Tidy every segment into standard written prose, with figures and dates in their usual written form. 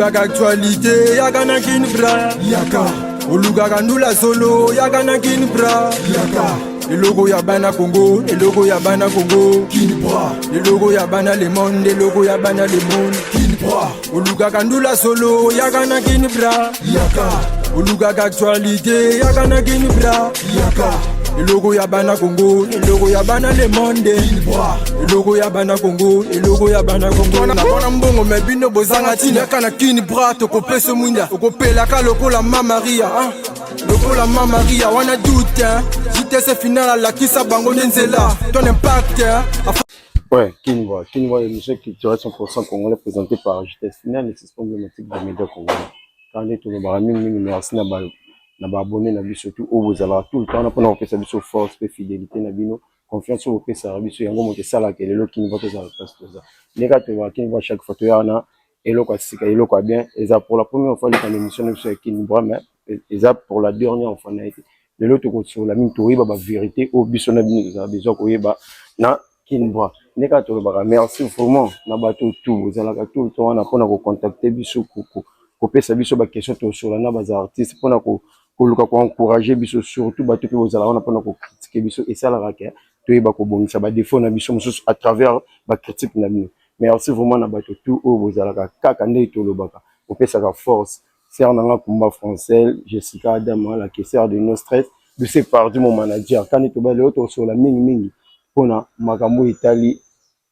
Oluga actualité, yaga na kinbra. Yaka. Oluga kandula solo, yaga na kinbra. Yaka. Le logo ya bana Congo, le logo ya bana Congo. Kinbra. Le logo ya bana le monde, le logo ya bana le monde. Kinbra. Oluga kandula solo, yaga na kinbra. Yaka. Oluga actualité, yaga na kinbra. Yaka. Le logo ya bana Congo, le logo ya bana le monde. Le logo ya bana Congo, le logo ya bana Congo. Na bona mbongo mebino bozanga tina kana kini bra to kopese mwinda. Okopela ka lokola Mama Maria, hein. Lokola Mama Maria, wana doute, hein. JTS final la kisa bango nenzela. Ton impact, hein. Ouais, Kinvoix, émission culturelle 100% congolais présenté par JTS final, le système emblématique des médias congolais. Quand on est tout le barami, merci na ba abonné na biso surtout au bozala tout le temps na pona opesa biso force et fidélité na bino confiance au opesa biso yango moto sala ke lelo Kinvoix toza la place toza ndeka to ba Kinvoix chaque fois to yana eloko asika eloko bien et ça pour la première fois dans l'émission de Kinvoix mais et ça pour la dernière fois na été lelo to ko sur la mine to ba vérité au biso na bino za besoin ko yeba na Kinvoix ndeka to ba merci vraiment na bato tout bozala ka tout le temps na pona ko contacter biso kopesa biso ba question to sur la na ba artiste pona ko koluka ko encourager biso surtout bato pe bozala wana pona ko critiquer biso et ça la raka to yeba ko bongisa ba défaut na biso mususu à travers ba critique na bino merci vraiment na bato tout o bozala kaka nde to lobaka kopesa ka force sœur nanga Kumba français Jessica Adam la caissière de No Stress de c'est parti mon manager quand to ba le autre sur la mingi pona makambo Italie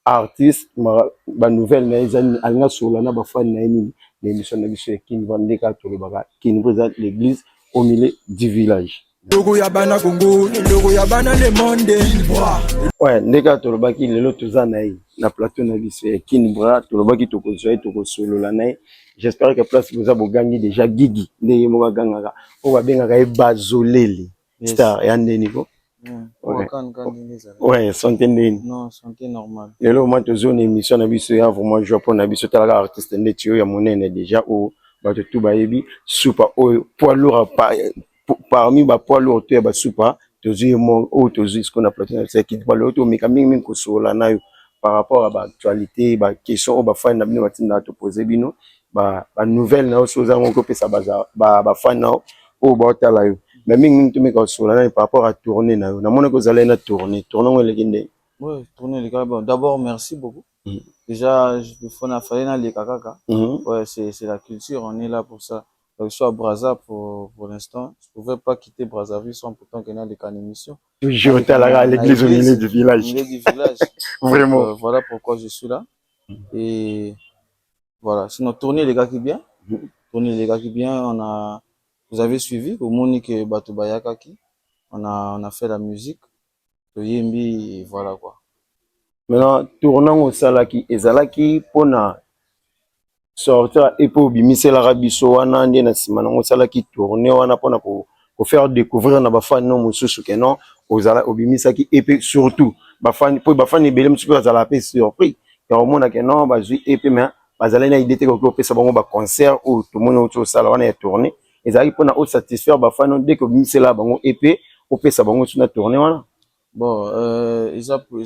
artiste ba nouvelle na ezali alina sur la na ba fan na nini l'émission na biso Kinvoix ndeka to lobaka Kinvoix l'église au milieu du village. Logo ya bana Congo, logo ya bana le monde. Ouais, ndeka to lobaki lelo toza nayi na plateau na biso Kinvoix to lobaki to ko solo la nayi. J'espère que place vous a bogangi déjà Gigi ndenge mo gangaka o ba bengaka e bazoleli star ya ndeni ko. Ouais, santé ndeni. Non, santé normal. Lelo mo to zone émission na biso ya vraiment joie pour na biso tala artiste ndeti ya monene déjà o bato tout bayebi super o poids lourd parmi ba poids lourd to ya ba super tozi mo o tozi ce qu'on a plateau c'est qui ba l'auto mais quand même ko sola na yo par rapport à ba actualité ba question o ba fan na bino batinda to poser bino ba nouvelle na so za ngo pesa ba fan na o ba tala yo mais mingi to me ko sola na par rapport à tourner na yo na mona ko zala na tourner ngo le kinde. Ouais, tourner les gars. Bon, d'abord merci beaucoup. Déjà, il faut na fallait na les kaka. Ouais, c'est la culture, on est là pour ça. Donc, je suis à Brazza pour l'instant. Je pouvais pas quitter Brazzaville sans pourtant qu'il y ait des émissions. Toujours à l'église au milieu du village. Au milieu du village. Vraiment. Donc, voilà pourquoi je suis là. Et voilà. Sinon, tourner les gars qui bien. Tourner les gars qui bien. Vous avez suivi au Monique Batubayakaki. On a fait la musique. Le Yembi, voilà quoi. Maintenant, tournant au Salaki et Zalaki pour sortir et pour bimisser la rabiso wana ndi na simana au Salaki tourner wana pour faire découvrir na bafan non mususu que non aux ala obimisa qui et surtout bafan pour bafan ebele mususu azala pe surpris et au monde que non bazui et mais bazala na idée ko pesa bango ba concert ou tout monde au sala wana ya tourner et zali pour na satisfaire bafan dès que bimisser la bango et au pesa bango sur na tourner wana. Bon, ils ont pour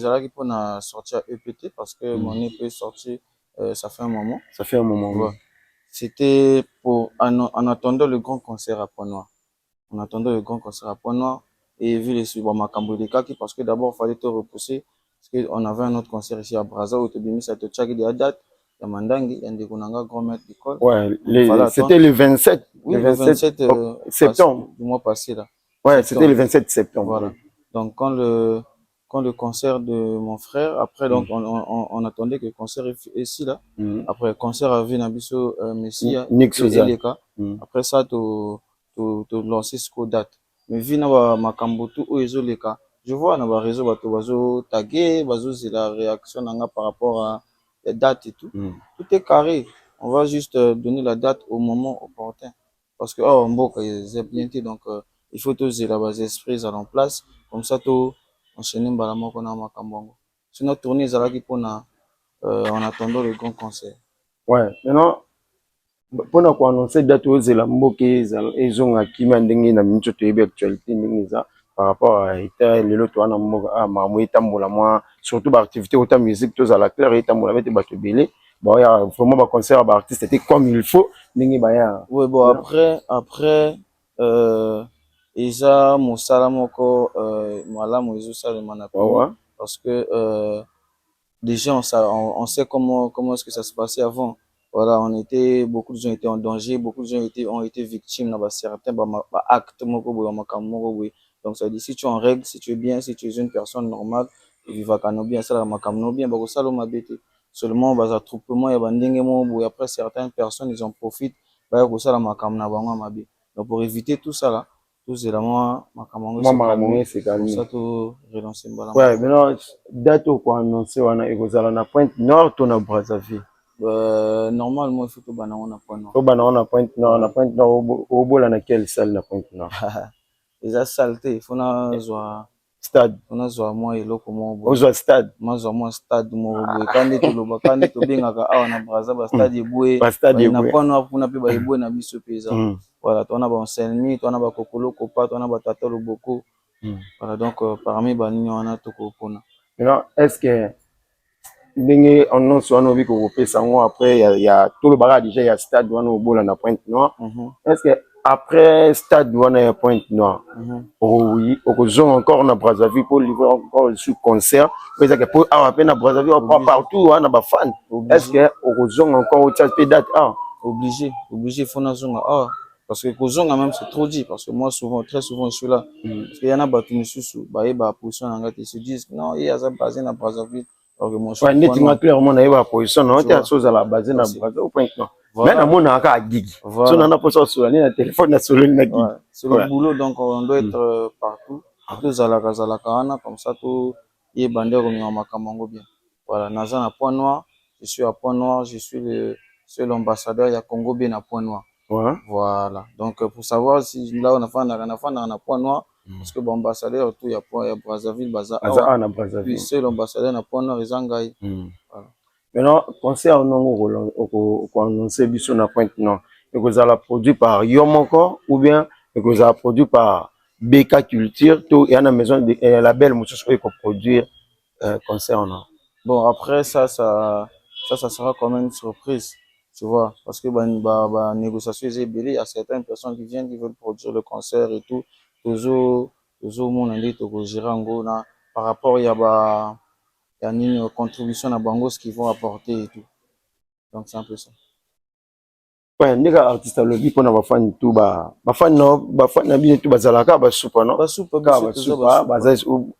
sortir EPT parce que mon EP est sorti, ça fait un moment. Ça fait un moment, ouais. C'était pour, en attendant le grand concert à Pont-Noir. En attendant le grand concert à Pont-Noir et vu les suivants Makambo de Kaki parce que d'abord, il fallait te repousser parce qu'on avait un autre concert ici à Brazza où tu as mis ça te tchaki de la date. Il y a Mandangi, il y a des grand maître d'école. Ouais, c'était le 27. Oui, le 27 septembre. Du mois passé là. Ouais, c'était le 27 septembre. Voilà. Donc, quand le concert de mon frère, après, donc, on attendait que le concert est ici, là. Après, le concert a vu Nabiso, Messia, Eleka. Après ça, tu lancer ce qu'on date. Mais vu ma Kambotu, Leka, je vois, dans le réseau, bazo tagué, bazo, c'est la réaction, par rapport à les dates et tout. Tout est carré. On va juste donner la date au moment opportun. Parce que, c'est bien, donc, il faut tous la base esprit en place. Comme ça, tout enchaîner balamo qu'on a makambongo. Sinon, tourner zalaki pour en attendant le grand concert. Ouais, maintenant, pour nous annoncer date aux élamboke ils ont acquis mandingi na mincho to ebe actualité ndingiza par rapport à état lelo to na mboka mamu etambola moi surtout ba activité autant musique to za la claire etambola bete bato belé bon, il y a vraiment un concert d'artistes, c'était comme il faut. Oui, bon, après, déjà, mon salamoko, malamu, ils ont ça, parce que, déjà, on sait comment est-ce que ça se passait avant. Voilà, beaucoup de gens étaient en danger, beaucoup de gens ont été victimes dans certains actes. Donc, ça dit, si tu es en règle, si tu es bien, si tu es une personne normale, tu vas bien, ça va bien, seulement, attroupement, et après, certaines personnes, ils en profitent, donc, pour éviter tout ça, là, tout c'est vraiment, c'est calmé. ça, tout relancer. Ouais, maintenant, date où on annonce, on a écosala na Pointe Nord, on a Brazzaville. Normalement, il faut que on a Pointe Nord. On a Pointe Nord, on a Pointe Nord, au bout, on a quelle salle na Pointe Nord? Déjà saleté, il faut na stade. On a zoa moi et loko mo. Ozo stade. Moi stade mo boy. Kandi to loba kandi to bengaka awa na Brazza ba stade eboué. Ba stade eboué. Na pano apuna pe ba eboué na biso peza. Voilà, toi on a ba enseignement, toi on a ba kokolo kopa, toi on a ba tata loboko. Voilà, donc parmi ba nini on a to kopona. Non, est-ce que ndenge on soit no bi ko pesa ngo après il y a tout le bagage déjà il y a stade wana au bola na Pointe Noire. Est-ce que après stade wana ya Pointe Noire oui okozonga encore na Brazzaville pour livrer encore sur concert parce que pour avoir peine na Brazzaville on part partout wana ba fan. Est-ce que okozonga encore au chat date obligé faut na zonga parce que kozonga même c'est trop dit parce que moi très souvent je suis là parce qu'il y en a battu misusu ba position na ngati se disent non il y a ça basé na Brazzaville. Ouais, net nga clairement na yeba position non te chose à la base na Brazzaville au Point Nord. Mais na mona ka gigi. So na poso sur na téléphone na solo na gigi. C'est le boulot donc on doit être partout. Tout zalaka wana comme ça tout y bandé comme makamango bien. Voilà, naza na Point Noir, je suis à Point Noir, je suis l'ambassadeur ya Congo bien à Point Noir. Ouais. Voilà. Donc pour savoir si là on a fait na Point Noir parce que l'ambassadeur tout il y a Brazzaville baza na Brazzaville. Puis c'est l'ambassadeur na Point Noir Izangai. Voilà. Maintenant concert non ko annoncer biso na Pointe Nord. Et que ça la produit par Yomoko ou bien que ça produit par BK Culture tout et à la maison de label monsieur qui produire concert non. Bon après ça sera comme une surprise. Tu vois, parce que négociation il y a certaines personnes qui viennent qui veulent produire le concert et tout. Toujours mon indi to girango na par rapport il y a une contribution à bango ce qu'ils vont apporter et tout. Donc c'est un peu ça. Ouais, ndeka artiste lobby pour na ba fan tout ba fan na bien tout bazalaka ba soupa non. Ba soupa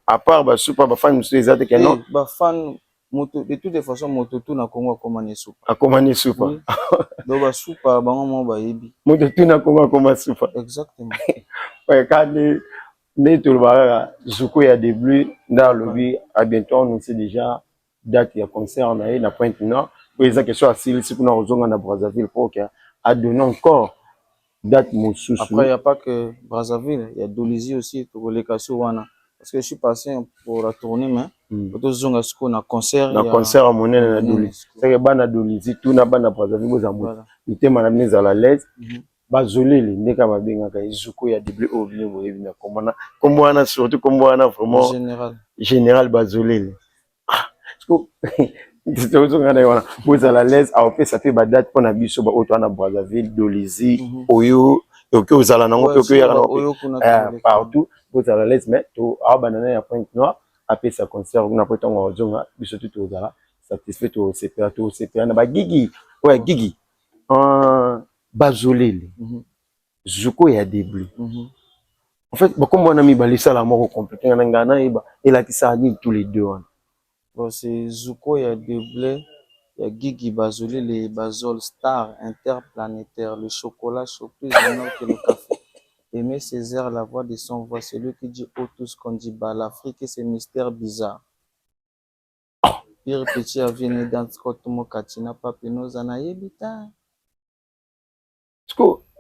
à part ba soupa ba fan c'est exact que non. Ba fan moto de toutes les façons moto tout na Congo komani soupa. A komani soupa. Donc ba soupa bango mo ba yebi. Moto tout na Congo komani soupa. Exactement. Ouais, quand ne tout le bagage Zuko ya début dans lobby à bientôt on sait déjà date ya concert na Pointe Nord. Pour les questions à Sili si kuna ozonga na Brazzaville pour que a donné encore date mon sous. Après il y a pas que Brazzaville, il y a Dolisie aussi pour les cassos wana. Parce que je suis passé pour la tournée mais autozonga siko na concert à monnaie na Dolisie. C'est que bana Dolisie tout na bana Brazzaville bozambo. Ité madame les à la l'aise. Bazolele ndeka babengaka Zuko ya début au bien boyebi na kombo wana surtout kombo wana vraiment général Bazolele. C'est autre chose vous à la l'aise a fait ça fait ba date pour na biso ba auto na Brazzaville Dolisie Oyo et aux ala nango partout vous à la l'aise mais to a banana ya Pointe Noire a fait sa concert na poto ngozonga biso tout aux ala satisfait to CPA na ba gigi ouais gigi Bazolele Zuko ya début en fait comme on a mis balisa la mort complété na ngana et la qui ça tous les deux. Bon, c'est Zuko, il y a Deblé, il y a Gigi Bazolele, les Bazol Star interplanétaire, le chocolat chaud plus énorme que le café. Aimé Césaire, la voix de son voix, c'est lui qui dit oh tout ce qu'on dit bas, l'Afrique et ses mystères bizarres. Pire petit avenir dans Skotomo Katina Papino Zanayebita.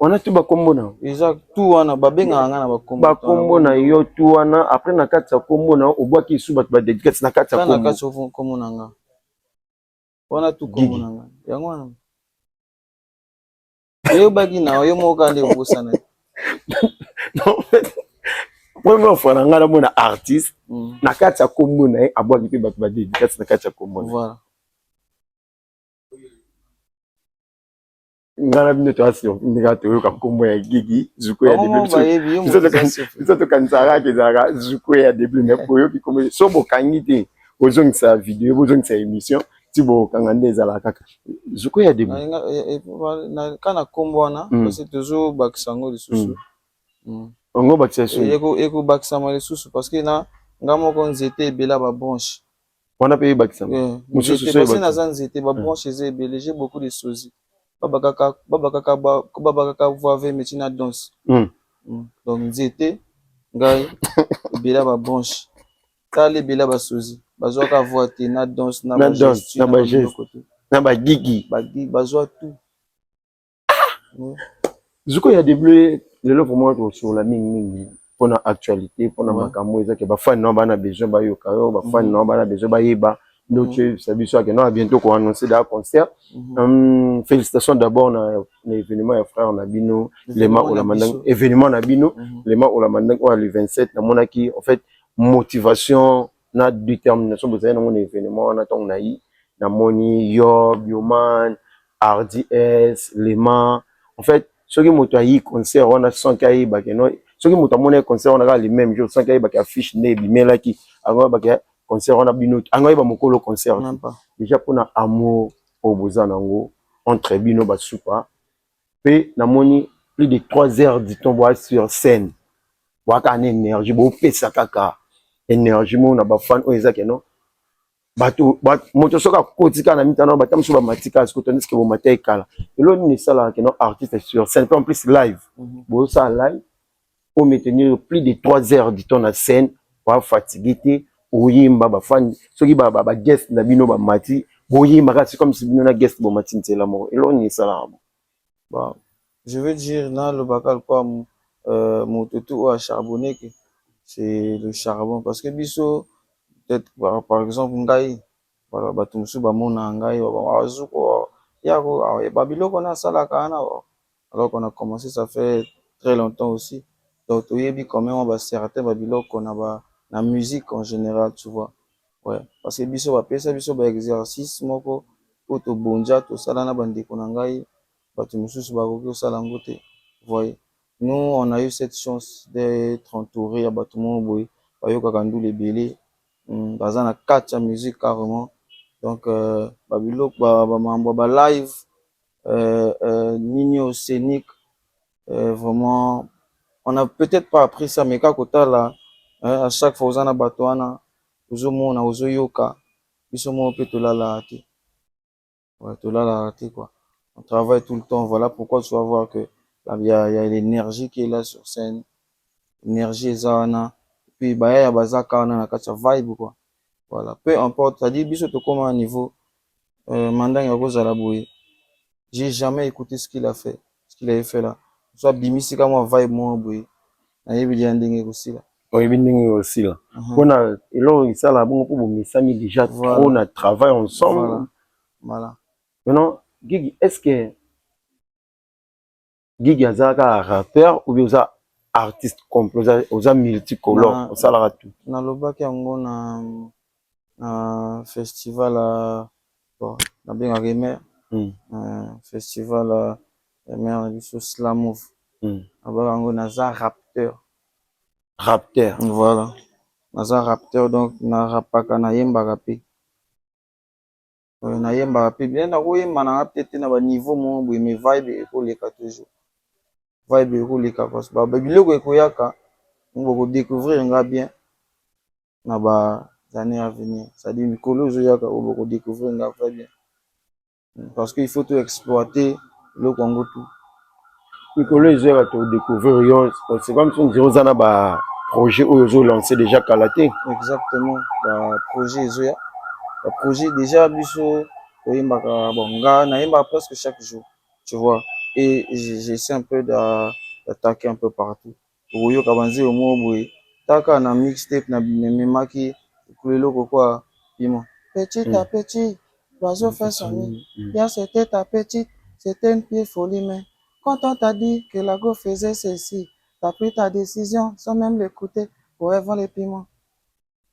On a tout bakombo na. Exact, tout wana babenga nga na bakombo. Bakombo na yo tout wana après na kati ya kombo na obwaki su bat ba dédicace na kati ya kombo. Na kati ya kombo na nga. Wana tout kombo na nga. Yango wana. Yo bagi na yo mo ka le bosana. Non, moi fois na nga na mona artiste na kati ya kombo na abwaki pe bat ba dédicace na kati ya kombo. Voilà. ngala bino to asio ndika to yoka kombo ya Gigi Zuko ya début biso to kansara kezaka Zuko ya début mais po yoki kombo so bokangi te ozongisa video bozongisa émission ti bokanga nde ezala kaka Zuko ya début na kana kombo wana parce que toujours bakisango lisusu ongo bakisa su eko bakisama lisusu parce que na nga moko nzete ebela ba branche wana pe bakisama mususu so parce que naza nzete ba branche eza ebele j'ai beaucoup de sosie baba kaka voave métier na danse donc nzete ngai ebela ba branche tala ebela ba sosie bazwaka voix te na danse na ba gigi bazwa tout Zuko ya début lelo vraiment sur la mingi pour la actualité pour la makambo ezaki ba fan no bana besoin ba yoka yo ba fan no bana besoin ba yeba donc ça biso que non bientôt qu'on annoncer da concert félicitations d'abord na événement ya frère na bino lema ou la mandang événement na bino lema ou la mandang le 27 na monaki en fait motivation na détermination besoin na mon événement na tong na yi na moni yo bioman RDS lema en fait ceux qui moto ayi concert on a 100 kai ba que non ceux qui moto mon concert on a les mêmes jours 100 kai ba affiche ne bi melaki anga ba que concert on a bino anga ba mokolo concert déjà pour na amour au bozanango entre bino ba soupa pe na moni plus de 3 heures du temps sur scène waka na énergie bo pesa kaka énergie mo na ba fan o ezake non bato moto soka kotika na mitano batamusu ba matika ce que tandis que bo matai kala elo ni sala que non artiste sur scène en plus live bo ça live pour maintenir plus de 3 heures du temps na scène ba fatigué oyimba ba fan soki ba guest na bino ba mati boyimba kasi comme si bino na guest bo mati ntela mo elo ni sala bah je veux dire na le bakal quoi moto tout a charbonné que c'est le charbon parce que biso peut-être par exemple ngai voilà bato musu bamona ngai azuko yako babiloko na salaka na alors qu'on a commencé ça fait très longtemps aussi donc toyebi quand même ba certain babiloko na musique en général tu vois ouais parce que biso ba pesa biso ba exercice moko po to bonja to sala na bandeko na ngai bato mususu bakoki osala ngo te voyez nous on a eu cette chance d'être entouré ya bato mo boye bayokaka ndule ebele baza na kati ya musique carrément donc babiloko bamambo ba live nini scénique vraiment on a peut-être pas appris ça mais kaka kotala à chaque fois oza na bato wana ozomona ozoyoka biso moko mpe tolalaka te ouais tolalaka te quoi on travaille tout le temps voilà pourquoi tu vas voir que il y a l'énergie qui est là sur scène énergie eza wana puis baya bazaka wana na kati ya vibe quoi voilà peu importe ça dit biso tokoma à niveau mandang ya kozala boye j'ai jamais écouté ce qu'il avait fait là soit bimisika moi vibe moi boye nayebi dia ndenge kosila oyebi ndenge kosila mpona eloko esala bongo mpo bomesami déjà trop na travail ensemble voilà maintenant Gigi est-ce que Gigi azalaka rappeur ou bien oza artiste complet oza multicolore osalaka tout nalobaki yango na festival bon nabengaka emer festival emer na biso slamov nabaka yango naza rapteur voilà naza rapteur donc narapaka nayembaka mpe nayembaka mpe bien nakoyemba nanga mpe te na baniveau moko boye mais vibe ekoleka toujours vibe ekoleka parce que babiloko ekoyaka bokodécouvrir nga bien na baannée à venir c'est-à-dire mikolo ezoyaka oyo bokodécouvrir nga très bien parce que il faut tout exploiter eloko yango tout mikolo ezoyaka todécouvrir yo c'est comme si on dirait oza na baprojet oyo ozolancer déjà kala te exactement baprojet ezoya baprojet déjà biso toyembaka bon nga nayembaka presque chaque jour tu vois et j'essaie un peu d'attaquer un peu partout okoyoka banzelo moko boye taka na mixtape na mememaki eloko kwa piment petit à petit l'oiseau fait son nid hier c'était ta petite c'était une pied folie mais quand on t'a dit que la go faisait ceci t'as pris ta décision sans même l'écouter pour vendre les piments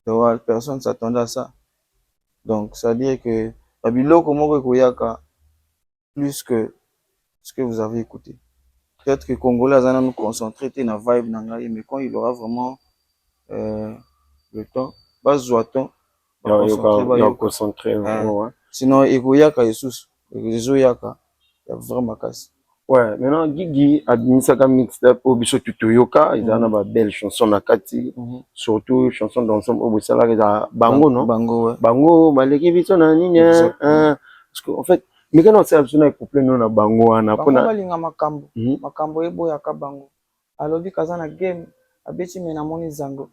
donc personne s'attendait à ça donc c'est à dire que babiloko moko ekoyaka plus que ce que vous avez écouté. Peut-être que Congolais va nous concentrer na vibe nangaï, mais quand il aura vraiment le temps, pas zoaton, concentrer. Sinon, Egoyaka Jesus, Egoyaka, il y a vraiment casse. Ouais, maintenant Guigui administre mixtape au biso tutoyoka, ils ont une belle chanson na kati, surtout chanson d'ensemble au Boussala ils ont bango non? Bango ouais. Bango maleki biso na nini parce que en fait mais quand on sait absolument couple non na bango ana pona balinga makambo makambo eboyaka bango alobi kazana game abeti mena moni zango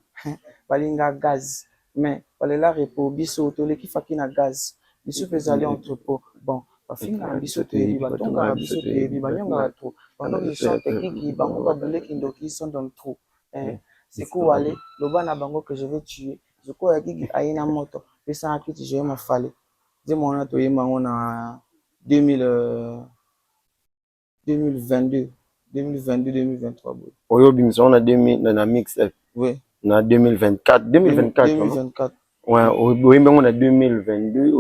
balinga gaz mais balela repo biso toleki faki na gaz biso pezali entrepôt bon bafinga biso toyebi batonga biso toyebi banyonga trop pendant que chante kiki bango babule kindoki sont dans le trou c'est quoi aller loba na bango que je vais tuer je crois kiki aina moto pesa kiti je ma fale dis-moi na toyema on a 2022, 2023. Oyo bimisa on a 2000 na mix oui. Na 2024. Ouais, on a 2022.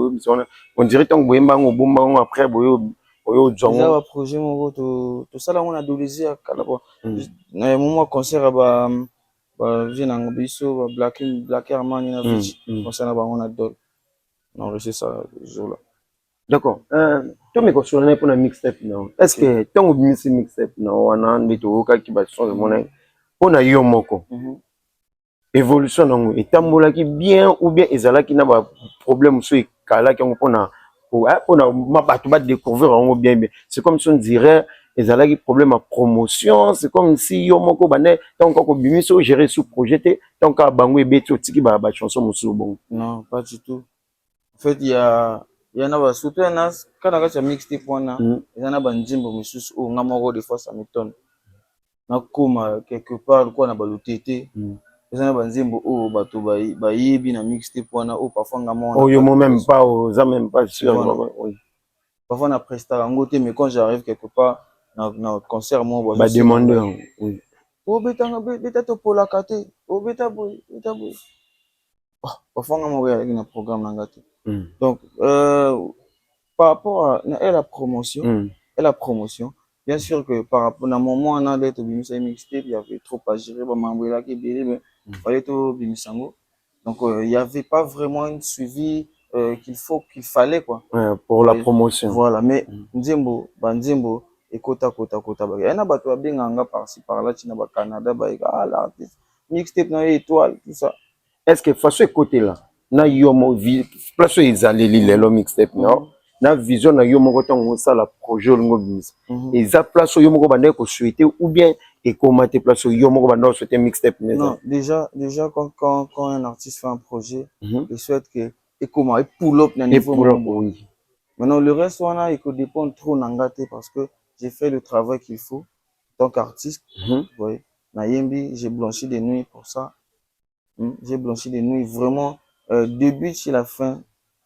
On dirait qu'on a après déjà un projet mon tout ça là on a dolésé à Calabo. Na moment concert à vient biso Black Herman na Vich concert là on a on a reçu ça jour là. D'accord. Tu me conseilles pour la mixtape non? Est-ce que tu as oublié ce mixtape non? On a un météo qui va changer mon œil. On a eu un moko. Évolution non? Et tambola qui bien ou bien ezala qui n'a pas problème sur kala qui on a ma tu vas découvrir en bien bien. C'est comme si on dirait ezala qui problème à promotion. C'est comme si yo moko bané tant qu'on bimi so gérer sous projeté tant qu'à bango et beto tiki ba chanson musu bon. Non, pas du tout. En fait, il y en a surtout quand on a mixtape wana il y en a banjimbo misusu o ngamoko des fois ça m'étonne na koma quelque part quoi na balutete il y en a banjimbo o bato ba yebi na mixtape wana o parfois ngamona oh yo même pas ça même pas sûr oui parfois na presta ngote mais quand j'arrive quelque part na concert moi ba demander oui o beta to pola kate o beta boy parfois ngamoko ya na programme na ngate. Donc, par rapport à la promotion, bien sûr que par rapport à mon moment, on a d'être bimisa mixtape, il y avait trop à gérer, il fallait tout bimisango. Donc, il n'y avait pas vraiment un suivi qu'il fallait quoi. Pour la promotion. Voilà, mais Nzembo, et kota. Il y en a bateau à bien par-ci par-là, tu n'as pas Canada, l'artiste, mixtape, étoile, tout ça. Est-ce que face à côté là? Na yomo place ezali lelo mixtape non na vision na yomo ko tango ça la projet ngo bimisa eza place yomo ko bande ko souhaiter ou bien et comment te place yomo ko bande souhaiter mixtape non déjà quand un artiste fait un projet il souhaite que et comment il pull up na niveau maintenant le reste on a il dépend trop nangate parce que j'ai fait le travail qu'il faut en tant qu'artiste oui na yembi j'ai blanchi des nuits pour ça j'ai blanchi des nuits vraiment début sur la fin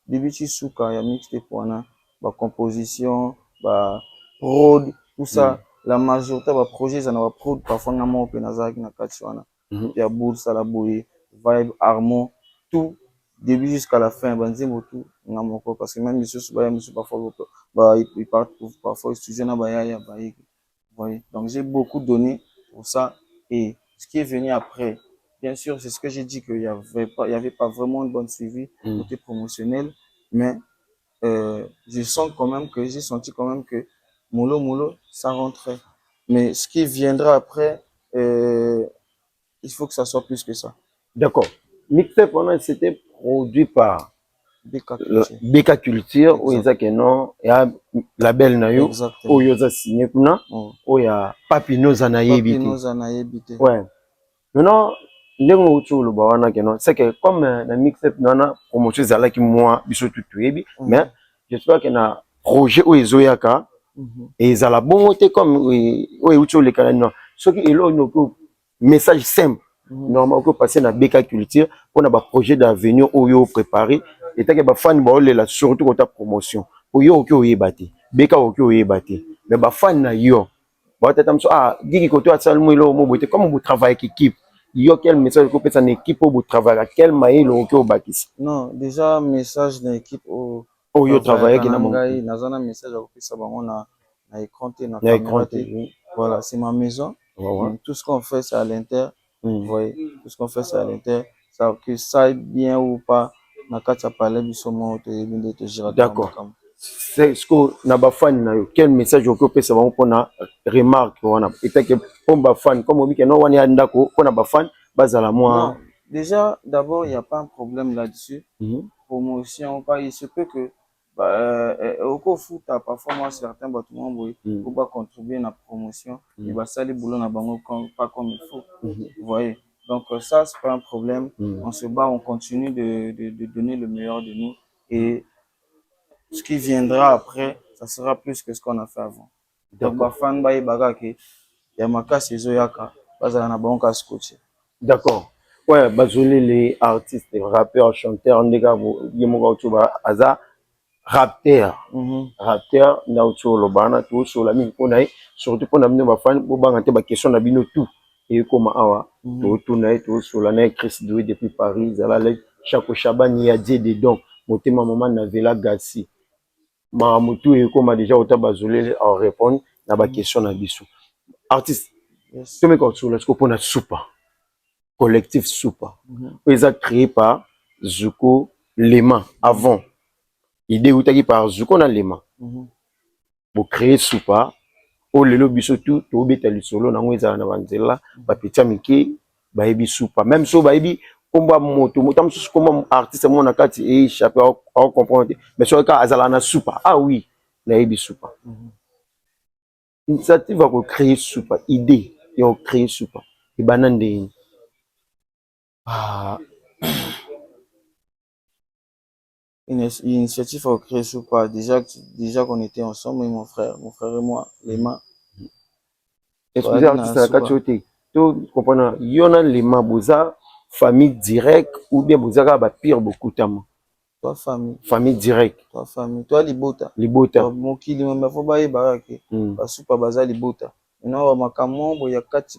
début sur souka ya mixtape wana ba composition ba prod tout ça la majorité ba projet ça na ba prod parfois na mo pe na zaki na kati wana ya boursa la boye vibe harmon tout début jusqu'à la fin banzimbo tout na moko parce que même monsieur parfois il part parfois studio na ba ya ba voyez donc j'ai beaucoup donné pour ça et ce qui est venu après. Bien sûr, c'est ce que j'ai dit qu'il y avait pas vraiment de bon suivi côté promotionnel, mais j'ai senti quand même que Molo, ça rentrait. Mais ce qui viendra après, il faut que ça soit plus que ça. D'accord. Mixtape, c'était produit par BK Culture, où il y a label Nayo, où il y a signé, où il y a Papino Zanaïbité. Ouais. Maintenant, c'est que comme la mixtape nana promotion zala ki moi biso tutuebi mais j'espère que na projet o ezoyaka et zala bon comme o ucho le kana ce qui est là no message simple normalement que passer na BK Culture pour na ba projet d'avenir o yo préparé et tant que ba fan ba la surtout quand ta promotion o yo ki o yebate BK o ki o yebate mais ba fan na yo ba tata mso gigi ko to atsalmo ilo mo bote comme vous travaillez équipe. Il y a quel message que vous avez équipe pour travailler? Quel mail ou quel bâtisse? Non, déjà message d'une équipe au travail qui n'a pas. Nazana message à ça on a na écran, na caméra. Voilà, c'est ma maison. Tout ce qu'on fait, c'est à l'intérieur. Vous voyez, tout ce qu'on fait, c'est à l'intérieur. Que ça aille bien ou pas, na kati palais bisomo te gira. D'accord. C'est ce que na ba fan quel message au peut ça va pour na remarque wana et que pour ba fan comme on dit que non wani andako pour na ba fan bazala moi. Déjà d'abord il y a pas un problème là-dessus. Promotion pas il se peut que au foot parfois moi certains bâtiments pour pas contribuer à la promotion il va salir boulot na bango pas comme il faut. Vous voyez. Donc ça, c'est pas un problème. On se bat, on continue de donner le meilleur de nous. Et ce qui viendra après, ça sera plus que ce qu'on a fait avant. Donc, fan bayi bagake, yamaka sezo yaka, bazala na banka scotché. D'accord. Ouais, bazolé les artistes, les rappeurs, chanteurs, ndeka yemoga otuba aza rappeur. Rappeur na otolo bana to so la mi pona surtout pona mne ba fan bo banga te ba question na bino tout. Et comme awa to tourner to sola na Chris Doué depuis Paris zala le Chaco Chabani ya Dieu dedans motema maman na Vela Gassi Mamutu et comme déjà autant bazolé en répondre na ba question na biso artiste to me ko sola ko pona soupa collectif soupa ils a créé par Zuko Lema avant idée outaki par Zuko na Lema pour créer soupa o lelo biso tout to beta lisolo na ngweza na banzela ba petia miki ba yebi soupa même so ba yebi komba moto motam so comme artiste mon na kati et échappé à comprendre mais so ka azala na soupa ah oui na yebi soupa initiative va créer soupa idée et on créer soupa et banande une initiative à créer soupa déjà qu'on était ensemble mon frère et moi les mains. Excusez artiste na kati ote to comprendre yona Lema boza famille directe ou bien boza ba pire beaucoup tamo toi famille directe toi libota mokili mama fo ba yeba ke ba soupa baza libota non makambo boya kati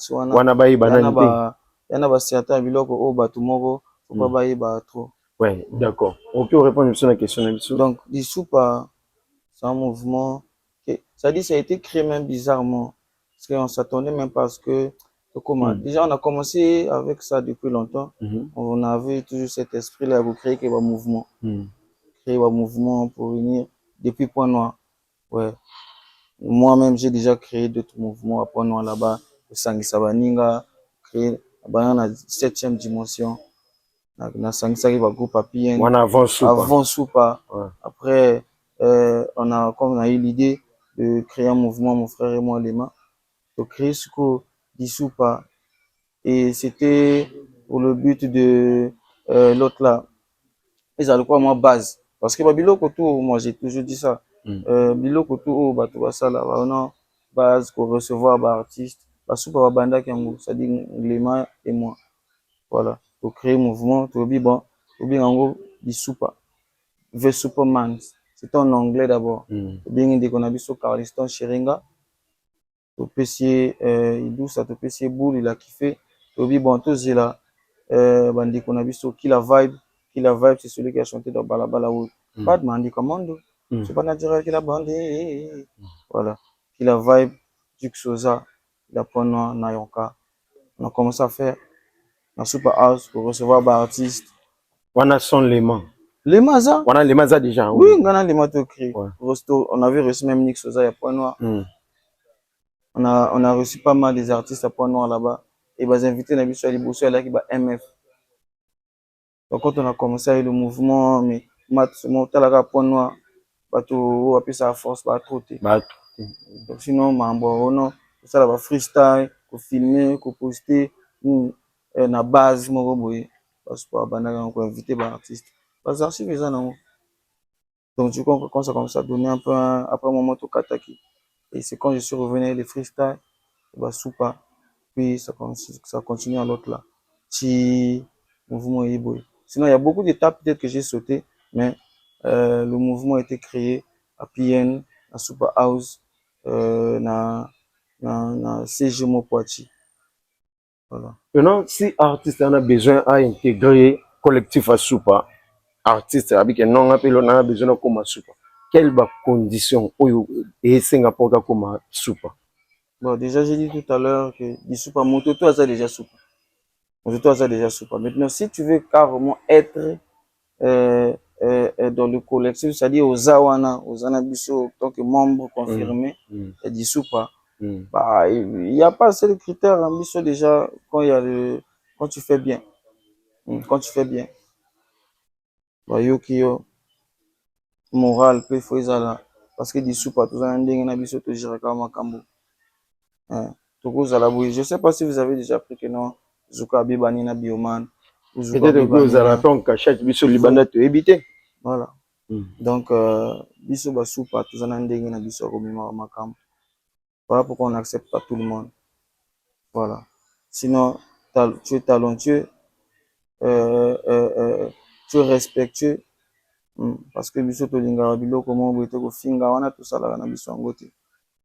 wana ba yeba nani yana ba certain biloko o bato moko faut pas ba yeba trop. Ouais, d'accord. On peut répondre sur la question. Donc, les soupas, c'est un mouvement. Ça dit, ça a été créé même bizarrement. Parce qu'on ne s'attendait même pas à ce que. Déjà, on a commencé avec ça depuis longtemps. On avait toujours cet esprit-là pour créer un mouvement. Créer un mouvement pour venir depuis Point Noir. Ouais. Moi-même, j'ai déjà créé d'autres mouvements à Point Noir là-bas. Le Sangisa Baninga, créé la 7e dimension. Na sangisaki ba groupe papien avant soupa après on a eu l'idée de créer un mouvement mon frère et moi Lema de créer ce qu'on dit soupa et c'était pour le but de l'autre là ils allaient quoi moi base parce que biloko tout moi j'ai toujours dit ça biloko tout bato basala non base pour recevoir ba artiste ba soupa ba banda kango ça dit Lema et moi voilà pour créer mouvement to bi bon bien en gros di soupa ve superman c'est en anglais d'abord bien dès qu'on a vu sur Carliston Sheringa to pesier il ça to pesier boule il a kiffé to bi bon to zela bandi qu'on a vu sur Killa Vibe c'est celui qui a chanté dans Balabala ou Badman dit commando c'est pas naturel qu'il a bandé voilà Killa Vibe Duke Sosa la Point Noir Nayonka on a commencé à faire na Super House pour recevoir des artistes. On son Lema. Lema ça? On a Lema ça déjà. Oui, on a Lema to créé. On avait reçu même Nick Sosa à Point Noir. On a reçu pas mal des artistes à Point Noir là-bas. Et les invités n'a vu sur les boursiers là qui va MF. Donc quand on a commencé avec le mouvement, mais mon talaga Point Noir, bateau appuyer sa force, pas trop. Donc sinon, non, ça là freestyle, qu'on filmer, qu'on poster. Na base moko boye parce que bandaka on inviter ba artiste parce que c'est ça non donc du coup quand ça commence à donner un peu après un moment tout kataki et c'est quand je suis revenu les freestyle ba soupa puis ça continue à l'autre là si mouvement est boye sinon il y a beaucoup d'étapes peut-être que j'ai sauté mais le mouvement a été créé à PN à Super House na CG Mopoati. Voilà. Maintenant, si artiste en a besoin à intégrer collectif à soupa, artiste avec un nom appelé on a besoin de comme soupa. quelle condition et Singapour comme soupa? Bon, déjà, j'ai dit tout à l'heure que du soupa, mototo, ça déjà soupa. Mototo, ça déjà soupa. Maintenant, si tu veux carrément être dans le collectif, c'est-à-dire aux Anabiso, en tant que membre confirmé, et du soupa, bah, il n'y a pas assez de critères, hein, Bisso, déjà, quand tu fais bien. Quand tu fais bien. Bah, yo, moral, peu, faut là. Parce que du soupa, tout ça, on a Bisso, tu gères comme un cambo. Je ne sais pas si vous avez déjà appris que non, Zuka Bibani na Bioman. Peut-être que vous allez attendre cachette, Bisso Libanais te éviter. Voilà. Donc, Bisso Basoupa, tout ça, na Bisso Romima Makam. Voilà pourquoi on n'accepte pas tout le monde. Voilà. Sinon, tu es talentueux, tu es respectueux. Parce que Bisso Tolinga, Bilo, comment vous êtes au Finga, on a tout ça là, na Bisso Angote.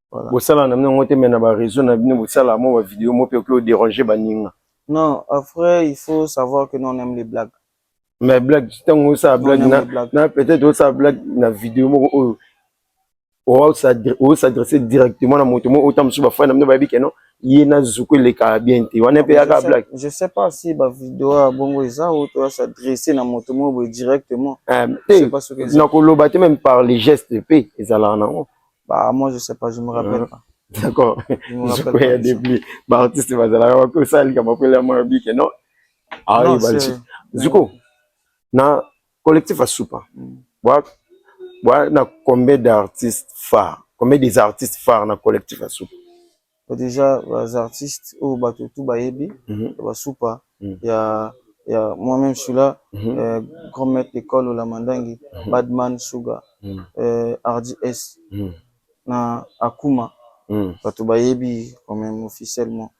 Voilà. Vous savez, on a mis na réseau, na vous savez, la vidéo, moi, peut déranger baninga. Non, après, il faut savoir que nous, on aime les blagues. Mais blague, ça blague, peut-être ça blague, na vidéo, on s'adresser directement à mon autant que je faire, je sais pas si la vidéo a bon s'adresser à mon directement. Je sais pas ce que même par les gestes p bah moi je sais pas, je me rappelle pas. D'accord. Je me rappelle pas. Il y a des artistes que ça il non. Ah oui, Zuko. Na collectif à soupa. Na combien d'artistes phares? Combien des artistes phares na collectif à soupa? Déjà les artistes au bateau tout baebi, soupa. Il y a moi-même je suis là, grand maître d'école au Lamandangi, Badman Sugar, Hardy S, na Akuma, bateau baebi quand même officiellement.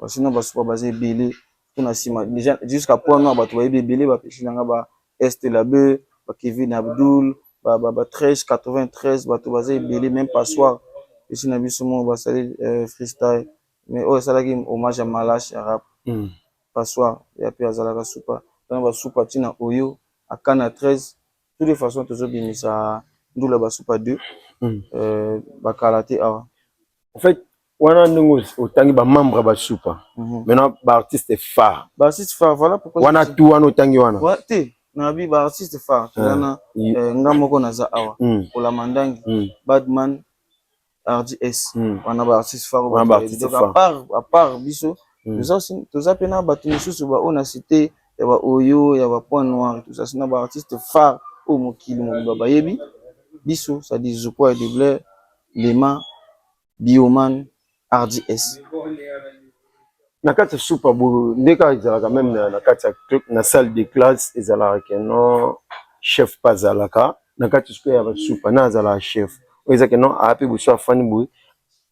Sinon soupa basé belé, tout na sima déjà jusqu'à point non bateau baebi belé ba pechilanga ba Est Labe, ba Kevin Abdul, ba 13 93 bateau basé belé même pas soir. Ici na biso mo ba sali freestyle mais ça là qui hommage à Malash rap pas soir et puis azalaka soupa dans ba soupa tina oyo à Kana 13 de toute façon toujours bien ça ndula ba soupa 2 ba kalaté en fait wana ndungu otangi ba membre ba soupa maintenant ba artiste phare voilà pourquoi wana tout wana otangi wana ouais te na bi ba artiste phare tana ngamoko na za awa pour Mandangi Badman Hardy S, on a artiste phare, à part biso, nous aussi, tous à peine battu sur on a cité, il y a Oyo, il y a Point Noir, tout ça, c'est un artiste phare au Mokili, mon baba yebi, biso, ça dit Zuko et Deblé, Lema, Bioman, Hardy S. Nakati soupa bo, ndeka izalaka même nakati na salle de classe ezalaka non chef pazalaka, nakati soupa ya soupa na azala chef. Ezaka non api bo so afani bo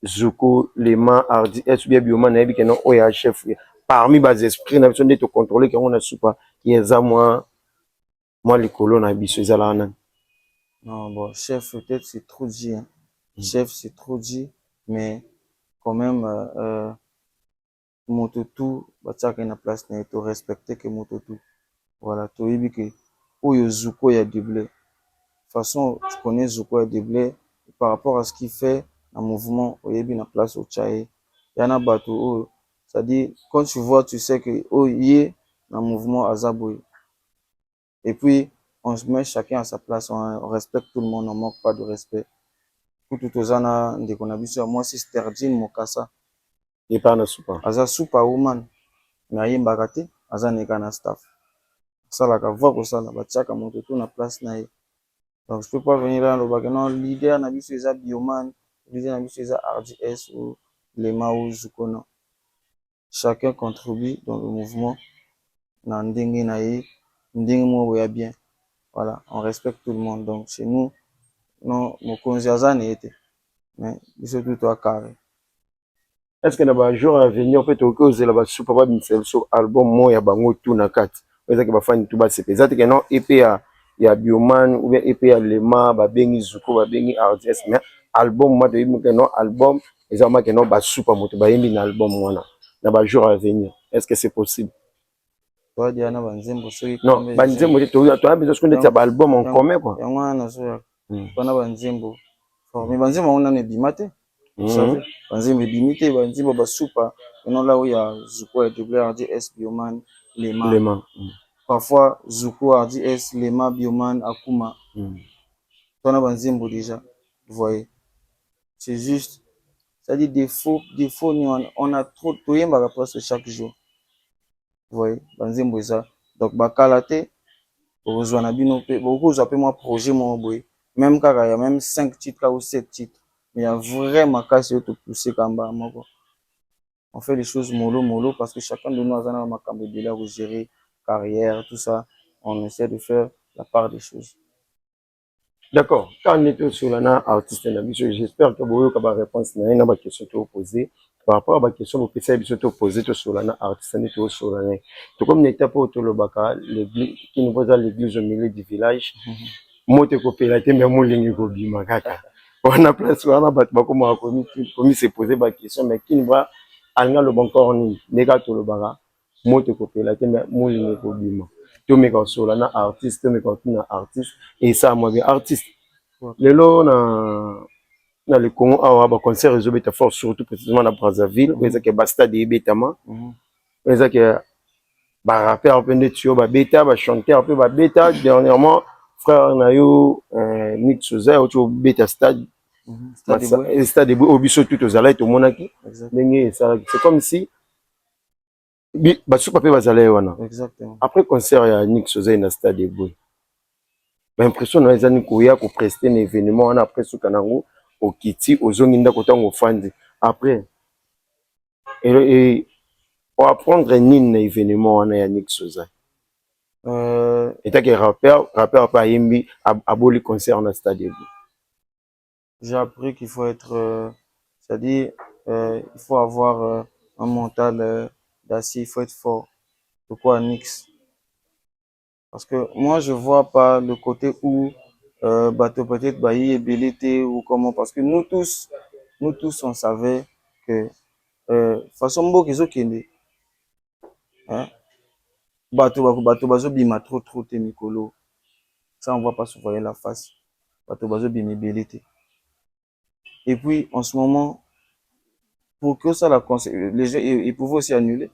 Zuko Lema Hardy S bien Bioman na yebi non oya chef parmi bas esprits na biso nde to contrôler que on a soupa yeza moi likolo na biso ezala nan. Non bon chef peut-être c'est trop dit hein. Chef c'est trop dit mais quand même mototu batiaka na place na to respecter que mototu voilà to yebi que oyo Zuko ya Deblé. De toute façon tu connais Zuko ya Deblé par rapport à ce qu'il fait un mouvement au yebi na place au Tchaï yana bato c'est-à-dire quand tu vois tu sais que yé un mouvement azaboy et puis on se met chacun à sa place, on respecte tout le monde, on manque pas de respect tout aux ana de qu'on a vu sur moi c'est Sterdine Mokasa et pas na soupa aza soupa woman na yemba kate aza neka na staff ça la ka voir ko ça la batiaka moto tout na place na ye. Donc je peux pas venir là le bac non leader na biso eza Bioman, leader na biso eza Hardy S ou Lema ou Zuko non. Chacun contribue dans le mouvement na ndenge na ye ndenge mo ya bien. Voilà, on respecte tout le monde. Donc chez nous non mokonzi azane était mais biso tout à carré. Est-ce que na jour à venir peut être que la soupa ba bisel so album mo ya bango tout na kati est-ce que ba fani tout ba c'est peut-être que non EP ya Bioman ou bien EP ya Lema ba bengi Zuko ba bengi Hardy S mais album moi de que non album ezama que non ba soupa moto ba yembi na album wana na ba jour à venir est-ce que c'est possible? Toi Diana banzembo so non banzembo to a besoin de ta album en commun quoi yango na so Bana banzembo formé banzembo on a bimate. Vous savez, banzembo bimité banzembo basupa. Maintenant là où il y a Zuko et WRDS Bioman Lema. Parfois Zuko RDS Lema Bioman Akuma. Bana banzembo déjà. Vous voyez. C'est juste, c'est-à-dire défaut on a trop de presque chaque jour. Vous voyez, banzembo ça. Donc bakalate besoin na bino pe beaucoup j'appelle moi projet mon boy. Même quand il y a même 5 titres ou 7 titres, mais il y a vraiment qu'à se pousser comme bas. On fait les choses mollo parce que chacun de nous a un macambo de là où gérer carrière, tout ça. On essaie de faire la part des choses. D'accord. Quand on est sur l'ana artiste, j'espère que vous avez une réponse à une question que vous posez. Par rapport à la question que vous posez sur l'ana artiste, sur l'ana. Tout comme n'était pas autour de l'obaka, l'église, qui nous voit à l'église au milieu du village, moi, te copie la tête, mais moi, l'ingi gobi, magaka. On a place, on a battu, comme on a commis se poser la question, mais qui nous voit, alga le bon corps, nega to le bara, moi, te copie la tête, mais moi, l'ingi gobi, tout mes sur l'ana artiste, tout mes contenus artiste, et ça, moi, bien artiste. Les lots, dans le Congo, on a concert réseau bêta fort, surtout précisément dans Brazzaville, où il y a Basta de Bétama, où il y a rappeur, bêta, chanteur, bêta, dernièrement, frère Nayo, Nick Souza, au bêta stade, stade au biseau tout aux alliés, au Monaki. C'est comme si, après concert, il y a Nick Souza, il y a stade de Bouy. L'impression que nous avons prester un événement après ce canango au Kiti aux zones au fandi après et on va prendre un événement en Yannick Souza et t'as que rappeur pas yembi aboli concert en stade. J'ai appris qu'il faut être c'est-à-dire il faut avoir un mental d'acier, il faut être fort. Pourquoi Nix? Parce que moi, je vois pas le côté où bateau peut-être bailli et belité ou comment. Parce que nous tous, on savait que façon beau qu'ils ont kende, hein, bateau bima trop te mikolo. Ça, on voit pas se voir la face. Bateau bima belité. Et puis, en ce moment, pour que ça la les gens, ils pouvaient aussi annuler.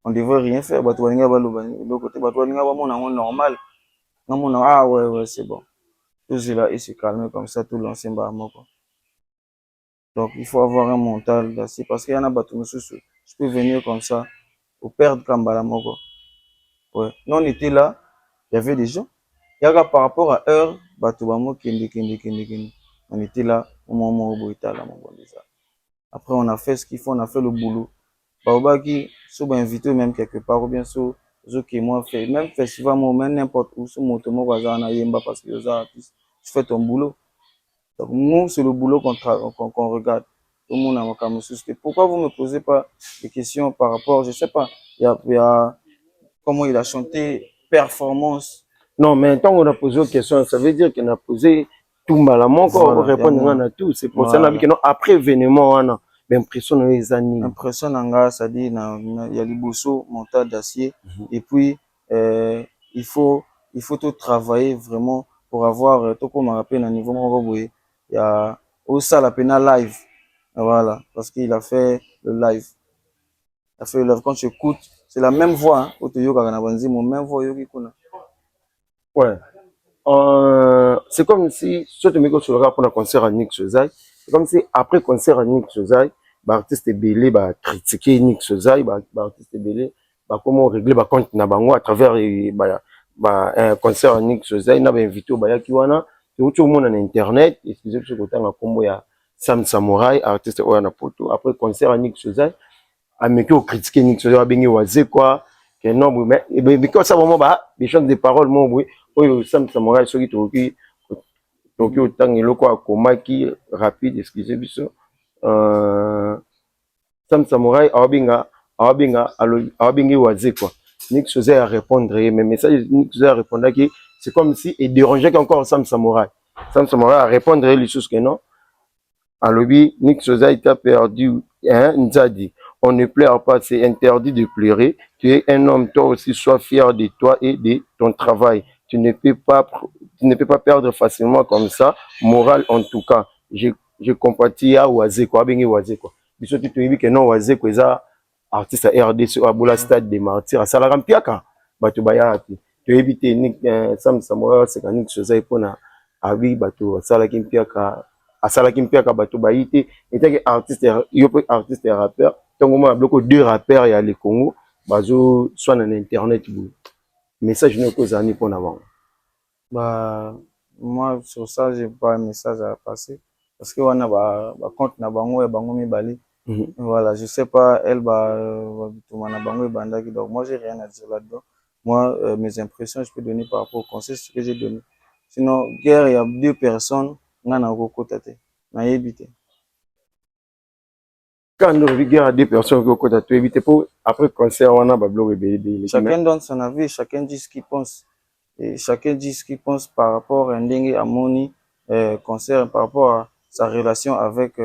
On devrait rien faire. Bateau balinga le côté bateau balinga normal. Non, ah ouais, c'est bon. Tout cela et se calmer comme ça, tout l'ancien Bahamoko. Donc, il faut avoir un mental d'acier parce qu'il y en a battu, je peux venir comme ça pour perdre Kambala Moko. Ouais. Nous, on était là, il y avait des gens. Il y a par rapport à heure, Batubamo, Kende. On était là au moment où Boïta, là, après, on a fait ce qu'il faut, on a fait le boulot. Baobaki, si on invité même quelque part, ou bien sûr, moi, fait, même festival, même n'importe où, sur mon tomo, parce que les artistes, tu fais ton boulot. Donc, nous, c'est le boulot qu'on regarde. Tout le monde a encore me soucier. Pourquoi vous ne me posez pas des questions par rapport, je sais pas, il y a comment il a chanté, performance. Non, mais tant qu'on a posé une question, ça veut dire qu'on a posé tout mal à mon corps pour répondre à tout. C'est pour ça que après événement, on a l'impression les années. L'impression, c'est-à-dire, il y a le bousseau mental d'acier. Et puis, il faut tout travailler vraiment pour avoir, tout comme on rappelle, un niveau moins il y a aussi la peine live. Voilà, parce qu'il a fait le live. Il a fait le live. Quand tu écoutes, c'est la même voix. Même voix. Ouais. C'est comme si, soit tu me dis sur le rap pour un concert à Nick Sozai, c'est comme si après concert à Nick Sozai, l'artiste est belé, critiquer Nick Sozai, l'artiste est belé, comment régler compte na bango à travers un concert à Nick Sozai, il a invité au Bayakiwana, et tout le monde en internet, excusez-moi, ce côté en combo, il y a Sam Samurai, artiste Oyana Poto, après concert à Nick Sozai, à me critiquer Nick Sozai, à bengi wazé quoi, que non, mais quand ça vraiment, les chants de paroles, mon oui. Oyo Sam Samurai soki toki autant eloko akomaki rapide excusez biso Sam Samurai awabingi waze quoi Nick Sozai à répondre mais message Nick Sozai a répondu c'est comme si il dérangeait encore Sam Samurai à répondre les choses que non alobi Nick Sozai t'a perdu hein Nzadi on ne pleure pas c'est interdit de pleurer tu es un homme toi aussi sois fier de toi et de ton travail tu ne peux pas perdre facilement comme ça. Moral, en tout cas, je compatis à Oazé, quoi, bien Oazé, quoi. Biso tu te dis que non, Oazé, quoi, ça, artiste à RDC, à Boula Stade des Martyrs, à Salarampiaka, Bato Bayati. Tu évites Sam Samoa, c'est quand même chose à épona, à oui, Bato, Salakimpiaka, à Salakimpiaka, Bato Bayiti, et t'es artiste, artiste et rappeur, tant qu'on a bloqué deux rappeurs, il y a les Congo, Bazo, soit dans Internet, message ne cause à ni pour avant. Bah, moi, sur ça, j'ai pas un message à passer. Parce que on a bah compte na bango et bango mi bali. Voilà, je sais pas, elle donc moi j'ai rien à dire là-dedans. Moi, mes impressions, je peux donner par rapport au conseil, ce que j'ai donné. Sinon, guerre, il y a deux personnes, on a côté, na évité. Quand on regarde à deux personnes qui ont été évité pour après concert, on a bablo chacun donne son avis, chacun dit ce qu'il pense. Et chacun dit ce qu'il pense par rapport à Ndenge Amoni, concert, par rapport à sa relation avec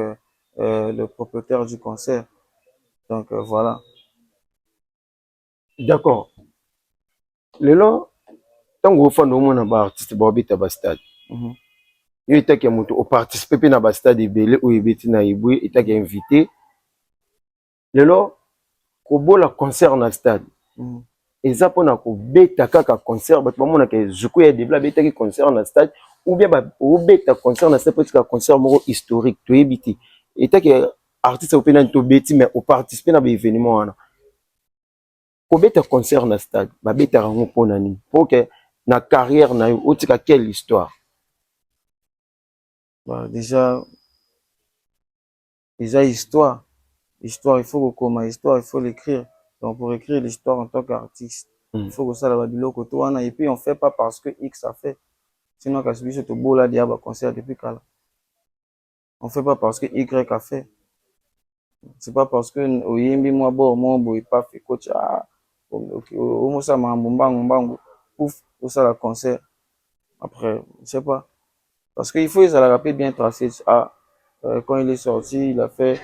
le propriétaire du concert. Donc voilà. D'accord. Lelo, tant que fan au monde na ba artiste ba beta ba stade. Il était que moto au participer na ba stade belé ou ebeti na ibwe, il était invité. Lelo, ko bola concert na stade. Eza pona ko beta kaka concert, bato ba mona ke zuku ya debla beta ki concert na stade ou bien ba o beta concert na stade parce concert moko historique to ebiti. Il était que artiste au pena to beti mais au participer na ba événement wana. Ko beta concert na stade, ba beta rango pona ni. Pour que na carrière na yo otika quelle histoire? Bah déjà histoire, il faut que comme histoire, il faut l'écrire. Donc pour écrire l'histoire en tant qu'artiste, il faut que ça la biloko to wana et puis on fait pas parce que X a fait. Sinon quand je te bola dia ba concert depuis kala. On fait pas parce que Y a fait. C'est pas parce que oyembi moi bo moi boy pas fait coach ah au moins ça m'a mbango pouf pour ça la concert après je sais pas parce qu'il faut ça la rappeler bien tracé ah quand il est sorti il a fait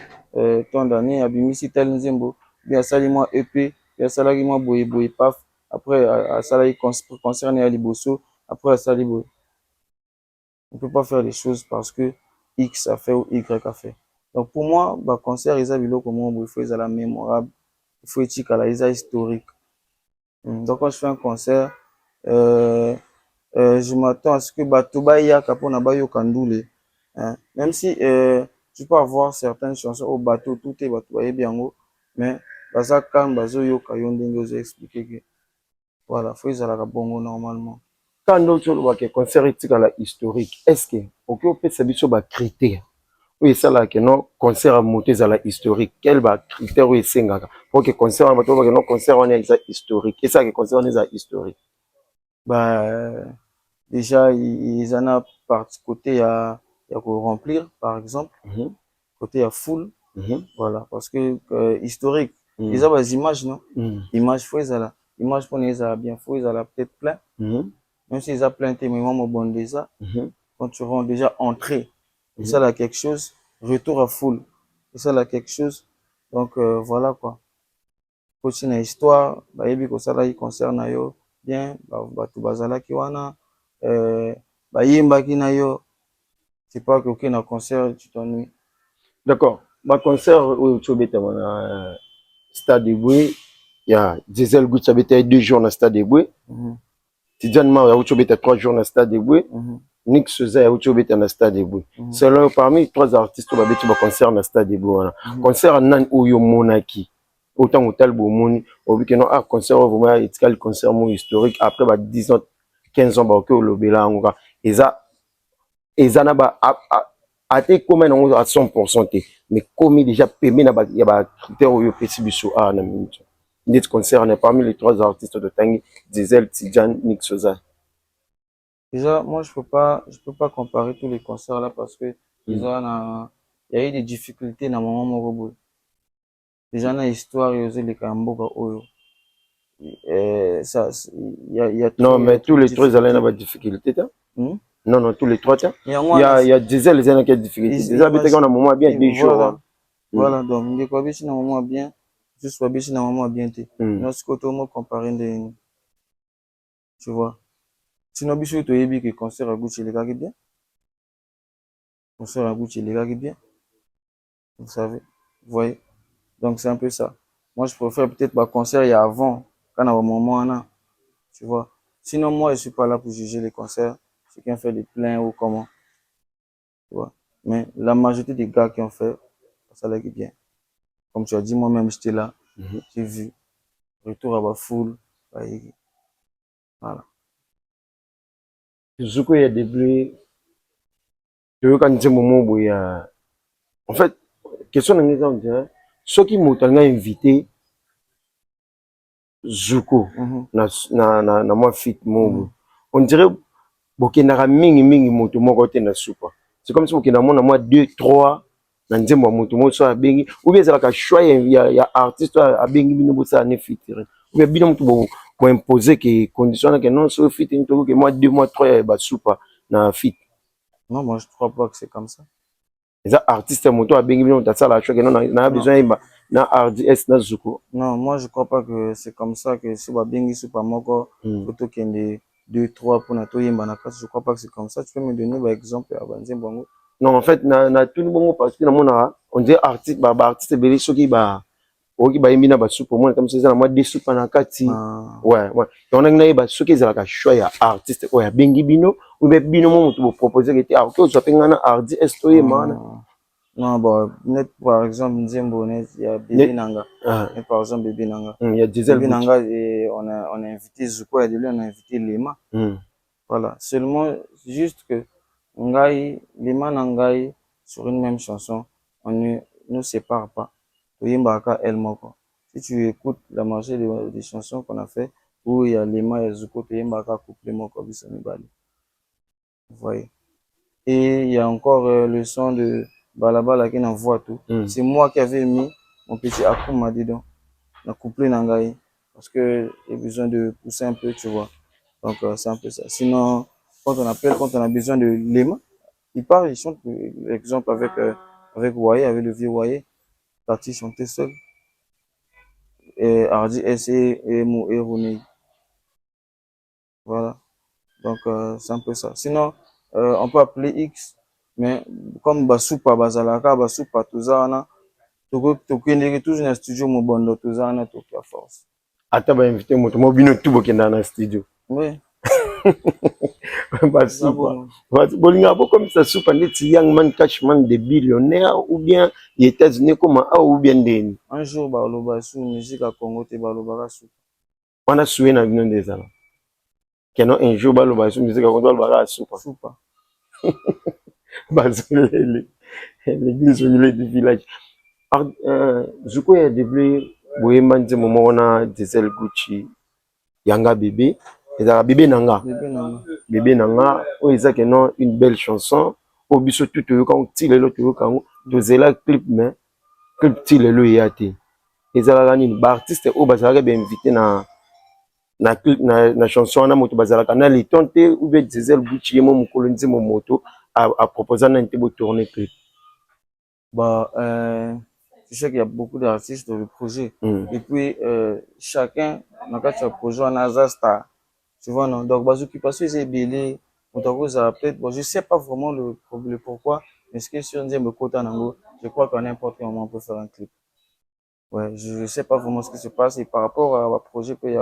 tant d'années abimisi tel nzembo bien sali moi EP bien salari moi boy paf après à salari concerné à liboso après à sali boy on peut pas faire les choses parce que X a fait ou Y a fait. Donc pour moi, bah concert ils ont comment il faut la mémorable, il faut éthique à la historique. Donc quand je fais un concert, je m'attends à ce que bah tout ya kapona ba yo kandoule. Même si tu peux avoir certaines chansons au bateau tout est bateau bien mais baza calme bazo yo kayondenge aux expliquer que voilà, faut ils la bongo normalement. Quand nous que concert éthique à la historique, est-ce que on peut se biso ba critère? Oui, ça là que non concert à monter à la historique. Quel ba critère oui sengaka pour que concert à monter que non concert on est historique. Et ça que concert on est historique. Bah déjà ils en a par côté à remplir par exemple, côté à full, voilà parce que historique, ils ont des images non, images faut ça image pour les bien faut ils a peut-être plein, même s'ils ont plein mais moi bon déjà quand tu rentres déjà entré, et ça là quelque chose, retour à full, et ça là quelque chose, donc voilà quoi. Continue histoire, bah yebi ko ça là il concerne yo bien, bah tout bazala ki wana, bah yemba ki na yo, c'est pas que ok na concert tu t'ennuies. D'accord. Ma concert au Tchobeta Stade de Boué, il y a Diesel Good ça était 2 jours dans Stade de Boué. Tidiane Mao au Tchobeta 3 jours dans Stade de Boué. Nick Souza au Tchobeta dans Stade de Boué. C'est l'un parmi 3 artistes qui va concert dans Stade de Boué. Concert nan Oyo Monaki. Autant au Talbo Moni, au vu que non ah concert vraiment il concert historique après 10 ans 15 ans ba au Lobela ngora. Et ça n'a pas à comme on à 100%, mais comme déjà permis il y a critères où petit biso à na minute. Net concerne parmi les 3 artistes de Tangi, Diesel, Tidjane, Nick Soza. Déjà moi je peux pas comparer tous les concerts là parce que déjà il y a eu des difficultés dans moment moko. Déjà na histoire et les kamboka oyo. Ça il y a non mais tous les 3 allaient avoir difficulté non non tous les 3 il y a Diesel les gens qui a difficulté déjà peut-être qu'on a un moment bien 2 jours voilà donc il quoi bien un moment bien juste pas bien un moment bien non ce côté moi comparer tu vois Sinon, biso to yebi que concert à Gucci les gars qui bien. Concert à Gucci les gars qui bien. Vous savez, vous voyez. Donc c'est un peu ça. Moi je préfère peut-être bah concert il y a avant, quand on a un moment là, tu vois. Sinon moi je suis pas là pour juger les concerts. Chacun fait des pleins ou comment, tu vois. Mais la majorité des gars qui ont fait, ça là qui bien. Comme tu as dit, moi-même j'étais là, j'ai vu. Retour à ma foule. Voilà. Zuko ya début toyoka nzembo mo boya. En fait, question na ngeza on dirait soki moto nga invité Zuko na moi fit mo on dirait bokendaka mingi moto moko te na supa. C'est comme si bokenda mona moi 2 3 na nzembo ya moto mo so abengi ou bien ezalaka choix ya artiste abengi bino bosala ne fit ou bien bino moto bo imposer que condition que non so fit ni to que moi 2 mois 3 ya ba supa na fit. Non, moi je crois pas que c'est comme ça. Les artistes moto abengi bino ta sala choix que non na besoin na RDS na Zuko. Non, moi je crois pas que c'est comme ça que si ba bengi supa moko photo kende 2 3 pour na to yemba na kasi, je crois pas que c'est comme ça. Tu peux me donner par exemple à banzembo ngo? Non, en fait na tout bon parce que na mona on dit artiste ba artiste belé soki ba oki ba yembi na ba supa moi comme ça na moi des supa na kati. Ouais. On a na ba soki za ka choix ya artiste o ya bengi bino ou bien bino mo moto proposer que ah OK on soit ngana RDS to yemba. Non, bon, net par exemple, Nzembo, net, il y a Bébé Nanga. Net, par exemple, Bébé Nanga. Il y a Diesel Bébé Nanga, et on a invité Zuko, et de lui, on a invité Lema. Voilà. Seulement, juste que, Ngai, Lema Nangai, sur une même chanson, on ne nous sépare pas. Toyembaka El Moko. Si tu écoutes la majorité des chansons qu'on a fait, où il y a Lema et Zuko, Toyembaka couple Moko, Bissamibali. Vous voyez. Et il y a encore le son de Balabala qui n'envoie tout. C'est moi qui avais mis mon petit Akuma dedans. On a couplé Nangaï. Parce que j'ai besoin de pousser un peu, tu vois. Donc c'est un peu ça. Sinon, quand on appelle, quand on a besoin de Lema, il part, il chante, l'exemple avec Waye, avec le vieux Waye. Tati chantait seul. Et Hardy S et Rooney. Voilà. Donc c'est un peu ça. Sinon, on peut appeler X. Mais comme Basupa, Bazalaka, Basupa, Tuzana, Tokendeke toujours dans le studio, Mobondo, Tuzana, Toki à force. Ata ba invité moto mo bino tout bokenda na studio. Oui. Basupa. Bolinga bo comme ça Supa ndeti young man cash man de billionnaire ou bien les États-Unis comme ou bien ndeni. Un jour baloba sous musique à Congo te baloba Supa. On a soué na bino des ans. Keno un jour baloba sous musique à Congo baloba Supa. Supa. Bazolele. L'église au milieu du village. Zuko ya début boyemba nzembo moko na Diesel Gucci Yanga bébé ezala bébé nanga bébé nanga oyo eza keno une belle chanson o biso tout toyoka ti lelo toyoka ngo tozela clip mais clip ti lelo eya te ezalaka nini baartiste oyo bazalaka bainvité na chanson wana moto bazalaka na liton te ou bien Diesel Gucci ye mo mokolo nzembo moto aproposa nani te botourner clip. Tu sais qu'il y a beaucoup d'artistes dans le projet. Et puis, chacun, dans le projet, on a star. Tu vois, non? Donc, l'occupation, c'est belé. Bon, je sais pas vraiment le pourquoi, mais ce que si on dit, je crois qu'à n'importe quel moment, on peut faire un clip. Ouais, je sais pas vraiment ce qui se passe. Et par rapport au projet, il y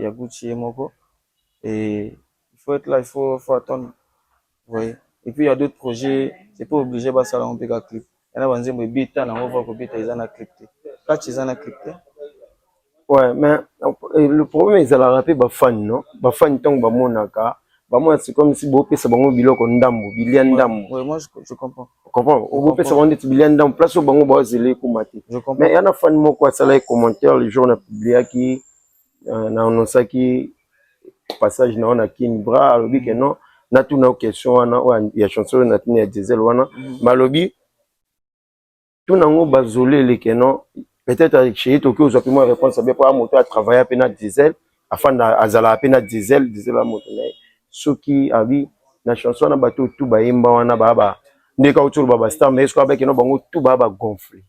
a Gucci et Moko. Et il faut être là, il faut attendre. Vous voyez? Et puis, il y a d'autres projets, c'est pas obligé, bah, ça, on peut faire un clip. Il y en a qui ont dit, on va voir que ils ont un clip. Quand ils ont un clip, ouais, mais le problème est que la rapé ba fan non, ba fan tant ba monaka, ba moi c'est comme si bo pesa bango biloko ndambo, bilian ndambo. Ouais, moi je comprends. Comprends? Bo pesa bango ndeti bilian ndambo, place bango ba zele ko mati. Je comprends. Mais yana fan moko asala les commentaires le jour na publié qui na annonça qui passage na on King Bra alobi que non, na tout na question wana ya chanson na tini ya Diesel wana, malobi tout nango bazolé le que non. Peut-être chez Tokyo, vous avez une réponse bien pour un moto à travailler à peine à diesel, afin d'azala à peine à diesel à moto. Ce qui a vu la chanson na bateau tout ba imba wana baba. Ndeka autour baba star mais est-ce qu'avec no bango tout baba gonflé.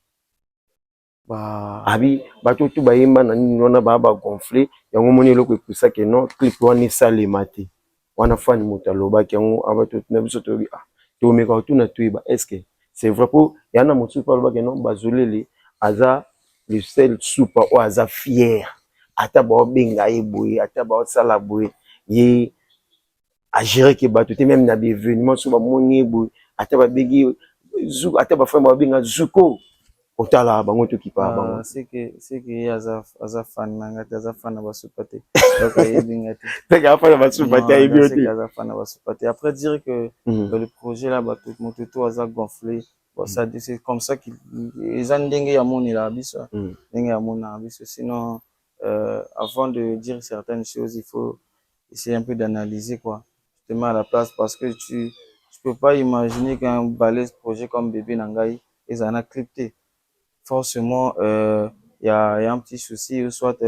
abi bato tu bayemba na nini wana ba gonfler yango moni eloko ekusa ke non clip wana esalema te wana fani moto alobaki yango abato na biso toyebi tomeka kotuna toyeba estce c'est vrai po yana mosusu mpe alobaki non bazolele aza le seul supa oyo aza fier ata baobenga ye boye ata baosala boye ye agere ke bato te même na baévénement so bamoni ye boye ata babengi ata baframe babenga zuko otala bango tokipa bango c'est que aza fan na ngati aza fan na basupa te donc ayebi ngati c'est afa na basupa te ayebi te aza fan na basupa te après dire que le projet là bato moto to aza gonflé bon ça c'est comme ça qu'il eza ndenge ya moni la biso ndenge ya mona biso sinon avant de dire certaines choses il faut essayer un peu d'analyser quoi je te mets à la place parce que tu peux pas imaginer qu'un balèze projet comme bébé nangai ils en a crypté forcément, y a un petit souci, ou soit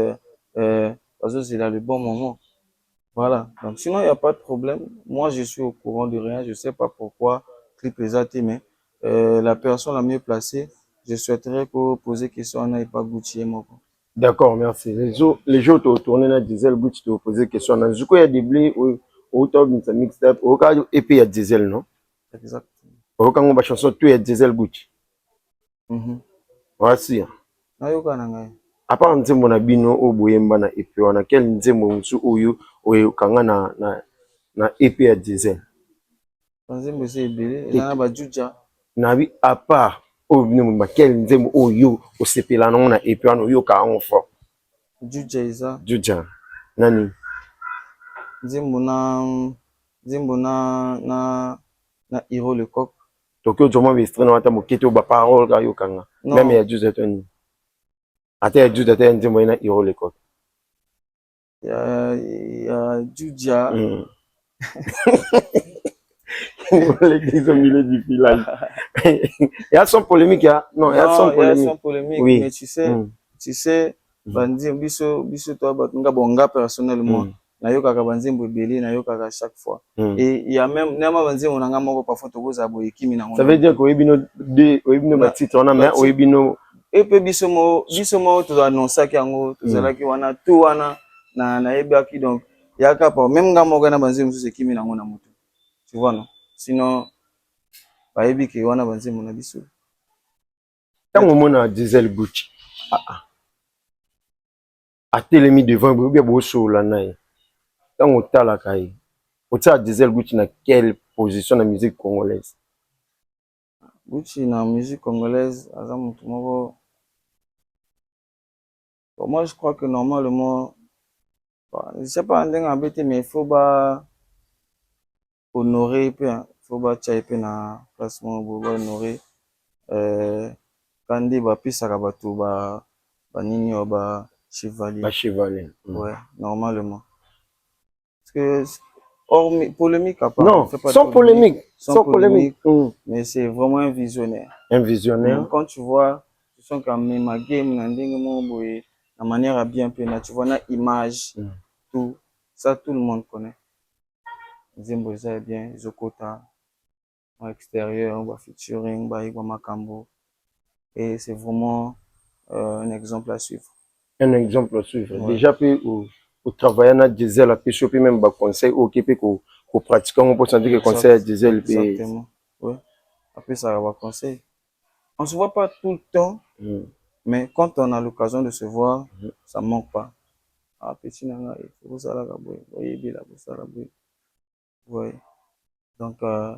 parce que c'est dans le bon moment. Voilà. Donc, sinon, il n'y a pas de problème. Moi, je suis au courant de rien. Je ne sais pas pourquoi clip les a été, mais la personne la mieux placée, je souhaiterais poser question à pas Gucci et moi. D'accord, merci. Les jours, tu as tourné dans Diesel Gucci, tu as posé question. Du coup, il y a des blés au top de mixtape. Au cas où, et puis il y a Diesel, non? Exact. Au cas où, ma chanson, tu es Diesel Gucci. Voici. À part nzembo na bino o boyemba na EP wana quel nzembo musu oyo kanga na EP ya Diesel nzembo c'est ebele na ba juja na bi à part o bino mba quel nzembo oyo osepela na na EP wana oyo ka on fort juja isa juja nani nzembo na Hiro le coq tokyo joma bestre na wata moketo ba parole ka yo kanga même ya juja toni ate ya juja te nzembo ina Hiro le coq ya juja l'église au milieu du village. Il y a son polémique, non, il y a son polémique, oui. Mais tu sais, bandi biso toi batunga bonga personnellement, na yo kaka banzembo ebele na yo kaka chaque fois. Et il y a même nama banzembo nanga moko parfois to goza boye kimi na. Ça veut dire que oyebino ba titre on a mais oyebino et puis biso mo to annoncer yango to zala ki wana tout wana na yebaki donc yaka pa même nga moko na banzembo so kimi na ngona moto. Tu vois non? Sinon bayebi ke wana banzembo na biso tango mona Diesel Gucci atelemi devant bien bosola naye tango tala kai otia Diesel Gucci na quelle position na musique congolaise Gucci na musique congolaise aza moto moko moi je crois que normalement je sais pas ndenge abete mais il faut ba honorer pe faut ba tia pe na place mo ba honorer kandi ba pisaka bato ba nini ba chevalier ouais normalement parce que hors polémique à part non sans polémique mais c'est vraiment un visionnaire quand tu vois tu sens quand même ma game na ndenge mo boye la manière à bien peindre tu vois na image tout ça tout le monde connaît Nzembo ça bien Zokota en extérieur ba featuring ba makambo et c'est vraiment un exemple à suivre déjà puis au travail na Diesel puis choper même ba conseil occupé ko pratiquer on peut sentir que conseil à Diesel exactement ouais après ça va conseil on se voit pas tout le temps mais quand on a l'occasion de se voir ça manque pas petit nanga il faut ça la boy oyebi la ça la boy ouais donc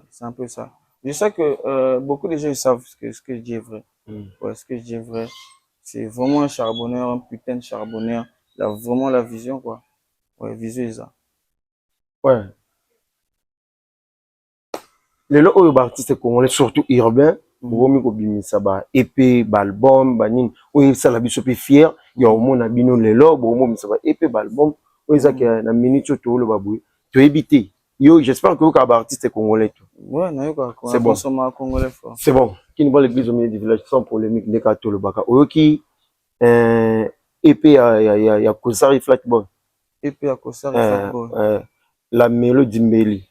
c'est un peu ça je sais que beaucoup de gens ils savent ce que je dis est vrai ouais ce que je dis est vrai c'est vraiment un charbonneur un putain de charbonneur il a vraiment la vision quoi ouais vision ça ouais les autres artistes congolais surtout urbains bomi ko bimisa ba EP ba album ba nini oyo sala biso pe fier ya omona bino lelo bomo misa ba EP ba album oyo zaka na minute to lo babu to éviter yo j'espère que vous ka ba artiste congolais tout ouais na yo ka consommer congolais fort c'est bon qui ne voit l'église au milieu du village sans polémique ne ka to le baka oyo ki EP ya Kosari Flatboy EP ya Kosari Flatboy la mélodie Mbeli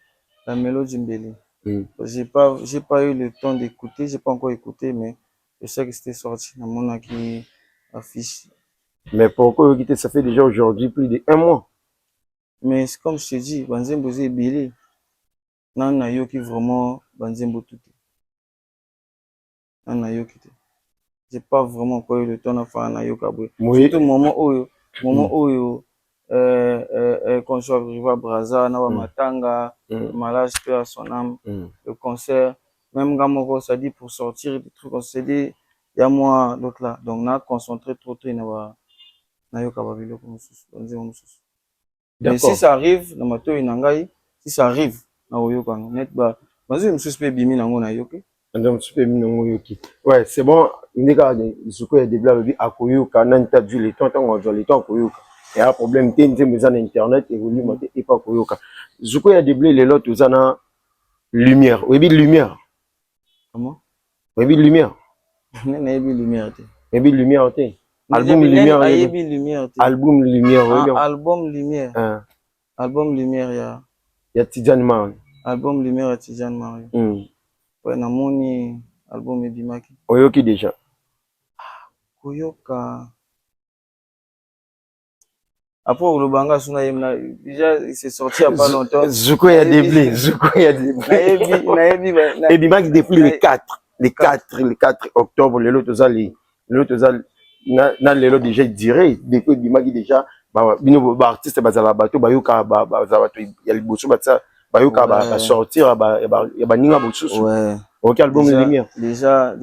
j'ai pas eu le temps d'écouter, j'ai pas encore écouté, mais je sais que c'était sorti dans mon qui affiche. Mais pourquoi quitter, ça fait déjà aujourd'hui plus de 1 mois. Mais comme je te dis, Banzembo c'est belé. Non, na yo qui vraiment Banzembo tout. Non, na yo qui j'ai pas vraiment quoi eu le temps de faire na yo kabwe. Surtout moment où quand je suis arrivé à Brazza, na wa matanga, malage peu à son âme, le concert, même Gamoko ça dit pour sortir des trucs on s'est dit il y a moi l'autre là. Donc na concentré trop na yo kababilo comme Banzembo. Mais si ça arrive dans ma to inangai, si ça arrive na oyo quand net ba Banzembo suspect bimi nango na yo ke. Ouais, c'est bon. Il y a des développeurs à Koyoka, n'importe vu les temps, on va le temps Koyoka. Il y a un problème, il y a besoin d'internet et volume et pas Koyoka. Zuko y a des blés les lots aux ana lumière. Oui, lumière. Comment? Oui, lumière. N'a pas lumière. Oui, lumière. Album lumière. Album lumière. Album lumière. Album lumière ya. Ya Tidjane Marie. Album lumière ya Tidjane Marie. Ouais, namoni album ebimaki. Oyoki déjà. Koyoka. Après le banga suna yemna déjà il s'est sorti il y a pas longtemps. Zuko y a des blés, Zuko y a des blés. Ebimaki depuis le 4 octobre les lots na lelo déjà diré depuis ebimaki déjà bino ba artiste bazala bato bayoka bazala bato ya liboso batsa bayoka ba sortir ya baninga bosusu. Ouais. OK, album lumière. Déjà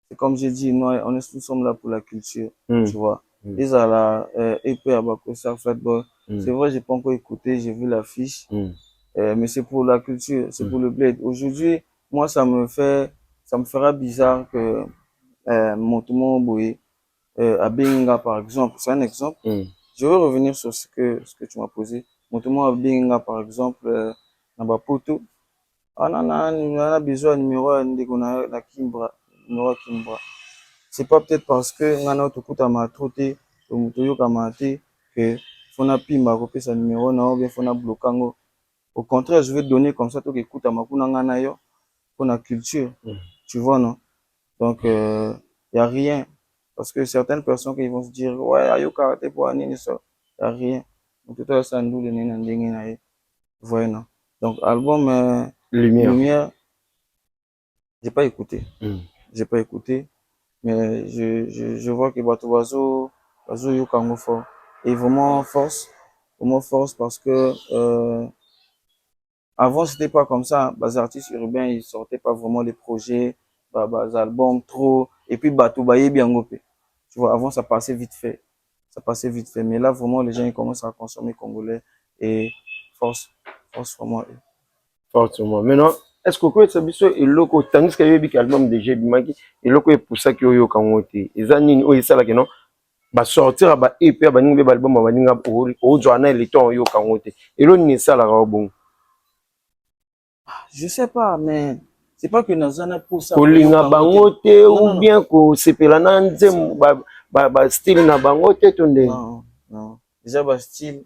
c'est comme j'ai dit nous sommes là pour la culture, tu vois. Ils ont la EP à Bakosa Fatboy. C'est vrai, j'ai pas encore écouté, j'ai vu l'affiche. Mais c'est pour la culture, c'est pour le bled. Aujourd'hui, moi ça me fera bizarre que Motomo Boye à Benga par exemple, c'est un exemple. Je veux revenir sur ce que tu m'as posé. Motomo à Benga par exemple na Bapoto. On a besoin numéro de Kimbra, numéro Kimbra. C'est pas peut-être parce que on a tout à ma troté, au kamate que fona pimba copier sa numéro na ou bien fona bloquango. Au contraire, je vais donner comme ça tout écoute à ma kuna ngana yo pour la culture. Tu vois non? Donc y a rien parce que certaines personnes qui vont se dire ouais ayo karaté pour anini ça, y a rien. Donc tout à ça nous le nena ndenge na ye. Voyez non? Donc album Lumière, j'ai pas écouté. J'ai pas écouté. Mais je vois que Batobazo Yokango fort. Et vraiment force parce que avant c'était pas comme ça. Les artistes urbains ils sortaient pas vraiment les projets, les albums trop. Et puis Batoubaye bien gopé. Tu vois, avant ça passait vite fait. Mais là vraiment les gens ils commencent à consommer congolais et force vraiment. Forcément. Maintenant, est-ce que vous savez que le loco, tandis qu'il y a eu album de Jebimaki, le loco est pour ça qu'il y a eu Kangote. Et ça, ni ça là que non, bah sortir bah EP bah n'importe quel album bah n'importe au journal les temps il y a Kangote. Et là ni ça là bon. Je sais pas, mais c'est pas que nous en pour ça. Kolinga bangote ou bien ko sepela na nzem ba style na bangote tonde. Non. Déjà style,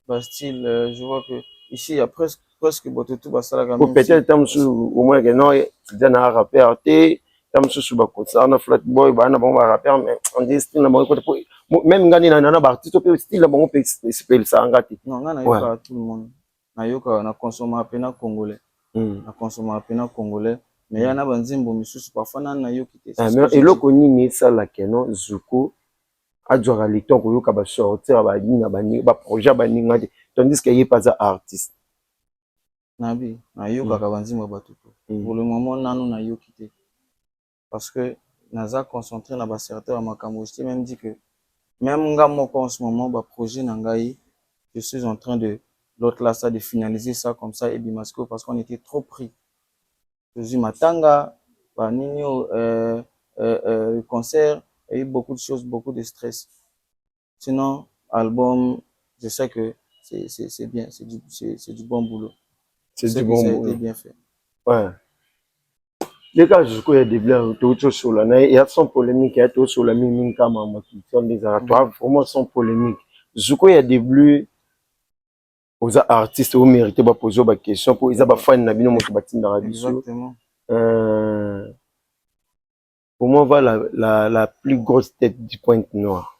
je vois que ici il y a presque tout ça là. Peut-être au moins que non, c'est un rappeur té. Tam sous ba ko ça na flat boy ba na bon ba rappeur mais on dit style na bangote même ngani na ba artiste pe style na bangote sepela ça ngati. Non, ngana yoka tout le monde. Na yoka na consommer pena congolais. Na consommer pena congolais. Mais yana banzimbo misusu parfois na yoki te. Mais eloko nini ça la kenon Zuko adjora le temps ko yoka ba sortir ba ninga ba projet ba ninga tandis qu'il y a pas d'artiste. Nabi na yoka ka banzimbo batuto. Pour le moment nanu na yoki te. Parce que naza concentré na ba certain makambo, je t'ai même dit que même nga moko en ce moment ba projet nangai je suis en train de l'autre là ça de finaliser ça comme ça et bimasco parce qu'on était trop pris. Je suis matanga ba nino le concert et beaucoup de choses, beaucoup de stress. Sinon album je sais que c'est bien, c'est du bon boulot. C'est du bon boulot. Ça a été bien fait. Ouais. Les gars, je crois qu'il y a des blagues autour sur la il y a son polémique, il y a tout sur la mine comme en qui sont des aratoires, vraiment sans polémique. Je crois qu'il y a des bleus aux artistes qui méritent de poser des questions pour ils ont pas fan na bino mo batin dans la Exactement. Comment va la plus grosse tête du Pointe-Noire?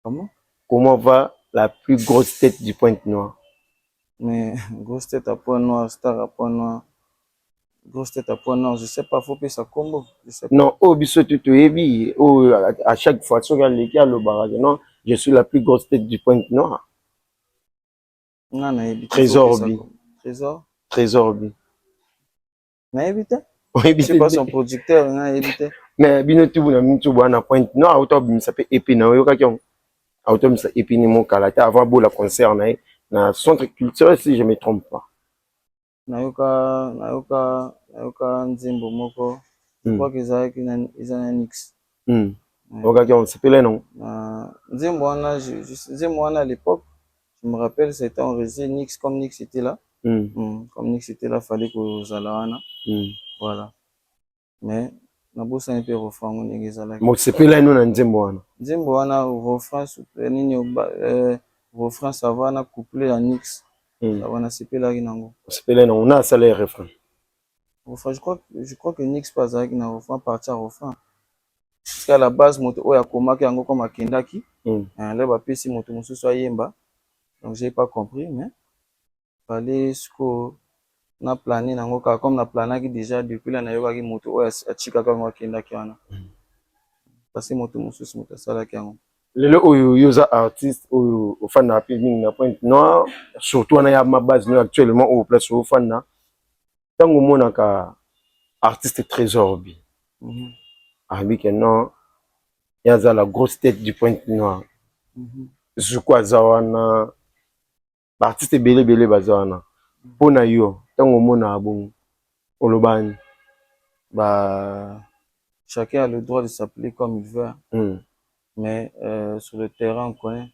Comment? Comment va la plus grosse tête du Pointe-Noire? Mais grosse tête à point noir, star à point noir. Grosse tête à point noir, je sais pas, faut payer ça combo. Je sais pas. Non, oh, biso tutu ebi, oh, à chaque fois, sur le cas, le barrage, non, je suis la plus grosse tête du Pointe-Noire. Non, non, Trésor Bi. Trésor? Trésor Bi. Non, évité? Oui, Je suis pas son producteur, non, évité. Mais bino tu na mintu bwana Pointe-Noire, auto bimisa pe epi na yo kakion. Auto bimisa epi ni mon kalata avant beau la concert na centre culturel si je me trompe pas. Nayoka nzimbo moko. Je crois qu'ils ont Nix. Okakion, c'est pelé non? Nzimbo wana à l'époque, je me rappelle, c'était enregistré Nix comme Nix était là. Comme Nix était là, fallait que Zalawana. Voilà. Mais nabusa un peu refrain on ezalaki. Mo sepela no na nzembo wana. Nzembo wana refrain nini refrain ça va na couplet à Nix. Ça va na sepela nango. Sepela no na sala refrain. Refrain je crois que Nix pas avec na refrain partir refrain. Parce qu'à la base moto oya komaki yango comme akendaki. Là ba pesi moto mususu ayemba. Donc j'ai pas compris mais fallait sco na plané nango comme na planaki déjà depuis là na yokaki moto oya achikaka ngo akendaki wana. Parce que moto mususu moto asalaki yango. Lelo oyo yoza artiste oyo ofana na mingi na Pointe-Noire, surtout na ya ma base no actuellement au place au fana. Tango monaka artiste Trésor Bi. Abi que non, yaza la grosse tête du Pointe-Noire. Zuko azawana artiste belé bazawana. Pona yo, tango mona abon olobani. Bah chacun a le droit de s'appeler comme il veut. Mais sur le terrain, on connaît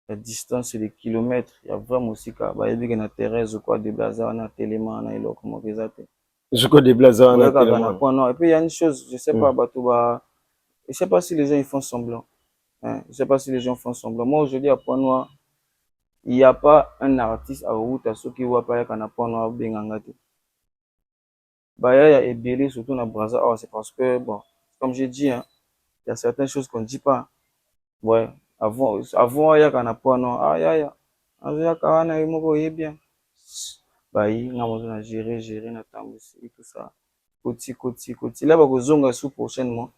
la distance et les kilomètres. Il y a vraiment aussi qu'il y a na Thérèse ou quoi, des blazars, na téléman, na ilo, comment ils appellent. Je connais des blazars, na téléman. Et puis il y a une chose, je sais pas, je sais pas si les gens ils font semblant. Je sais pas si les gens font semblant. Moi aujourd'hui à Point Noir, il n'y a pas un artiste à route à ceux qui voient pas qu'il y a Point Noir bengangate. Bah il y a Ebélé surtout na Brazza. Oh, c'est parce que bon, comme j'ai dit, hein, il y a certaines choses qu'on ne dit pas. Ouais, avant, il y a un point non. Ah, il y a un moko bien. Bah, il y a un gérer, na tambousi, et tout ça. Koti. Là, bah, zonga sous prochainement.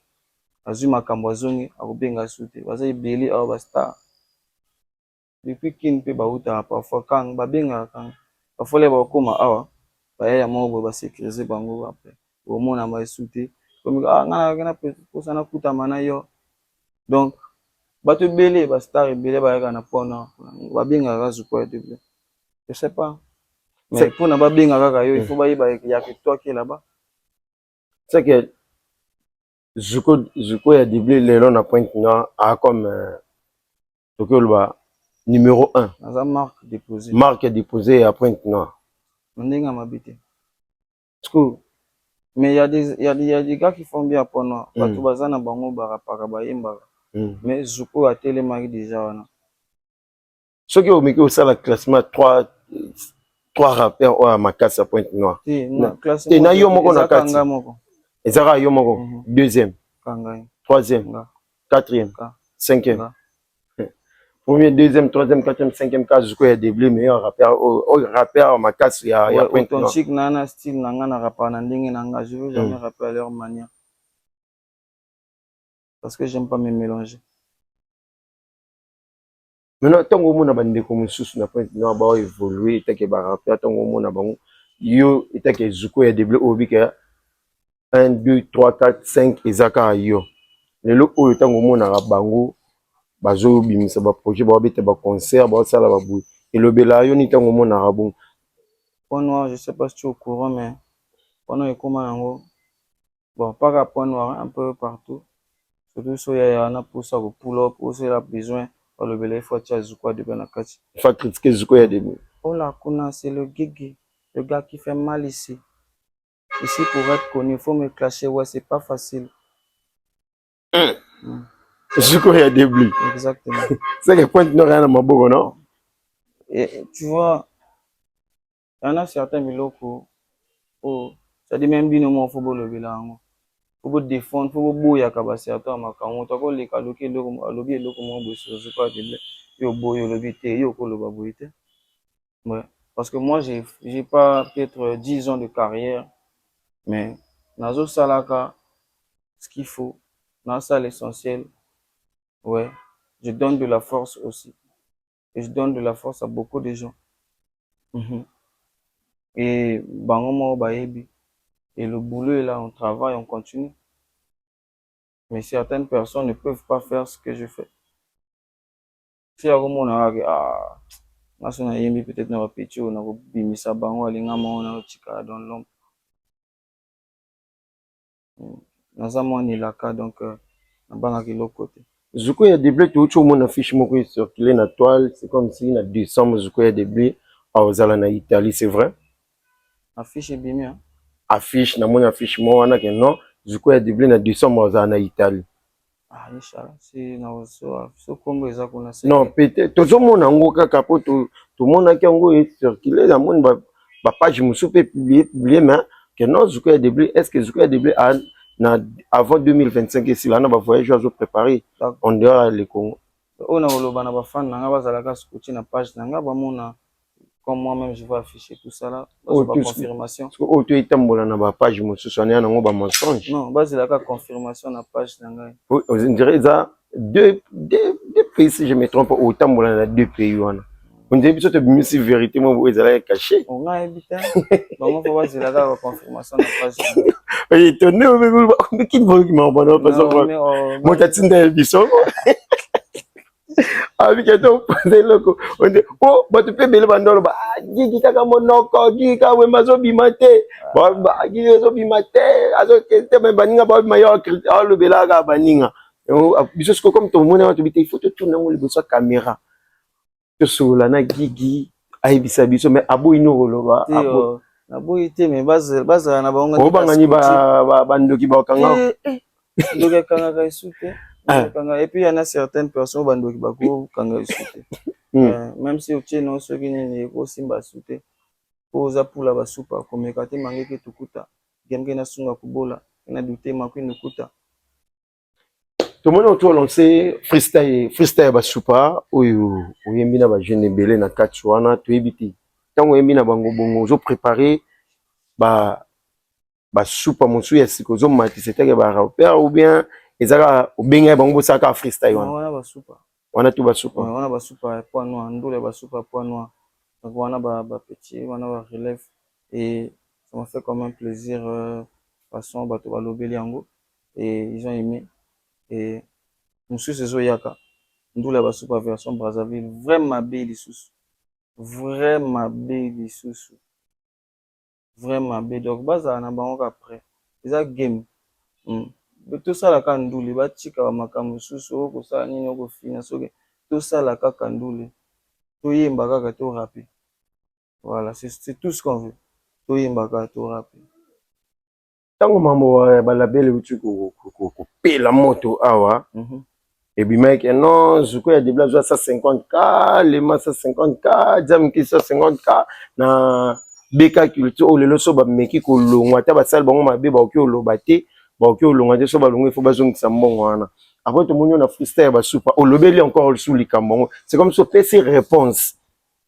Azu makambo zongi, akobenga soute. Baza ibeli, ah, ba star. Depuis kin pe ba uta, parfois, quand, ba benga, quand. Parfois, les ba koma, ah, bah, il y a moko, ba sécuriser bango, après. Au moins, on a soute. Comme, ah, ngana, pour ça, na kuta mana yo. Donc, bato belé ba star belé ba yaka na pona ba benga ka zuko de blé je sais pas mais pour na ba benga kaka yo il faut ba yiba ya que toi qui est là-bas c'est que zuko ya diblé lelo na Pointe-Noire a comme ba numéro 1 dans marque déposée à Pointe-Noire ndinga mabité mais il y a des gars qui font bien à Pointe-Noire bato bazana bango barapaka ba yemba mais zuko a télémaki déjà wana ceux qui ont mis au ça la classement 3 rappeurs à Makassa à Pointe-Noire et na yo moko na kati ezaka yo moko deuxième troisième quatrième cinquième premier deuxième troisième quatrième cinquième cas zuko ya déblé meilleur rappeur à Makassa ya Pointe-Noire authentique nana style nanga na rappeur na ndenge nanga je veux jamais rapper à leur manière parce que j'aime pas me mélanger. Maintenant, tant que mon bande comme sous na Pointe-Noire ba évoluer tant que ba rappeur tant que mon bango yo tant que zuko ya développé obi que 1 2 3 4 5 ezaka yo lelo oyo tant que mon na bango bazo bimisa ba projet ba bete ba concert ba sala ba boui et le bela yo ni tant que mon na bon Point Noir je sais pas si tu es au courant mais pendant et comment yango bon pas à Point Noir un peu partout surtout so ya na pour ça pull up aussi la besoin le bel faut tu zuko de benakati il faut critiquer zuko ya début oh là kuna c'est le guigui le gars qui fait mal ici pour être connu il faut me clasher ouais c'est pas facile zuko ya début exactement c'est que Pointe-Noire rien à maboko non et tu vois il y en a certains biloko oh ça dit même bino mo faut le bilango faut défendre, faut boya kabasi ato makambo to ko leka loki eloko alobi eloko mo boso je pas de yo boyo lobi te yo ko loba boyite. Ouais, parce que moi j'ai pas peut-être 10 ans de carrière, mais nazo salaka ce qu'il faut, dans ça l'essentiel. Ouais, je donne de la force aussi. Et je donne de la force à beaucoup de gens. Et bango baebi. Et le boulot est là, on travaille, on continue. Mais certaines personnes ne peuvent pas faire ce que je fais. Si à on a ah, nasona yembi peut-être na petit on a bimisa bango alinga mona tika dans l'ombre. Naza moi ni laka donc na banga ki l'autre côté. Zuko ya deblé tout au monde affiche moko circuler na toile, c'est comme si na décembre Zuko ya deblé aux ala na Italie, c'est vrai? Affiche bimi hein. Affiche na mon affiche mo wana que non, Zuko ya deblé na décembre aux ala na Italie. Ah inchallah, si na so kombo eza kuna se. Non, peut-être tozo mona ngo kaka po to mona ki ngo circuler na mon ba page musu pe publier mais que non Zuko ya deblé, est-ce que Zuko ya deblé a avant 2025 ici là on va voyager à préparer on dehors le Congo. On a oloba na ba fan na nga bazalaka scotché na page na nga ba mona comme moi-même je vais afficher tout ça là pour la confirmation. Oh tu es tambola na ba page musu sonia na ngo ba mensonge. Non, bazalaka confirmation na page na nga. On dirait ça deux pays si je me trompe au tambola na deux pays wana. On dirait que c'est une vérité moi vous êtes caché. On a évité. Bon faut bazalaka la confirmation na page. Et tonné mais qui veut qui m'a abonné parce que moi t'attendais biso. Avec un posé loco on dit oh bah tu peux belle bandolo ba gigi kaka monoko gigi ka we mazo bimate ba gigi zo bimate azo kete me baninga ba mayo le bela ga baninga biso sko comme tout le monde tu bité il faut te tourner le besoin caméra to sola na gigi ai bisa biso mais abo ino loba abo na boyité mais baza na bango o bangani ba bandoki ba kanga ndoka kanga ka isute. Et puis il y en a certaines personnes qui bako kanga isute. Même si otie non ceux qui ne ko simba sute poza pula basupa komekate mangeke tukuta gemge na sunga kubola na douter makwini kuta. Tout le monde a lancé freestyle basupa oyo oyembi na ba jeune belé na katsuana to ebiti tango oyembi na bango bongo zo préparer ba supa mosu ya siko zo mati c'était ba rapper ou bien ezaka obenga bango bosaka freestyle wana basupa wana tu basupa wana basupa point noir ndule basupa point noir donc wana ba petit wana ba relève et ça m'a fait quand même plaisir façon bato balobeli yango et ils ont aimé et monsieur sezo yaka ndule basupa version Brazzaville vraiment belle lisusu vraiment belle lisusu vraiment belle donc baza na bango après eza game tosalaka ndule batika bamakambo mosusu okosala nini okofina soki tosala kaka ndule toyemba kaka to rappe voilà c'est tout ce qu'on veut toyemba kaka to rappe ntango mambo balabele uti kopela moto awa ebimaki non Zuko ya debla zwa 150K lema 150K jamki 150K na beka culture olelo so bameki kolongwa ata basali bango mabe baoki oloba te baoki olonga te so balongo il faut bazongisa mbongo wana après tout monde na freestyle basupa olobeli encore sous likambo c'est comme so pesi réponse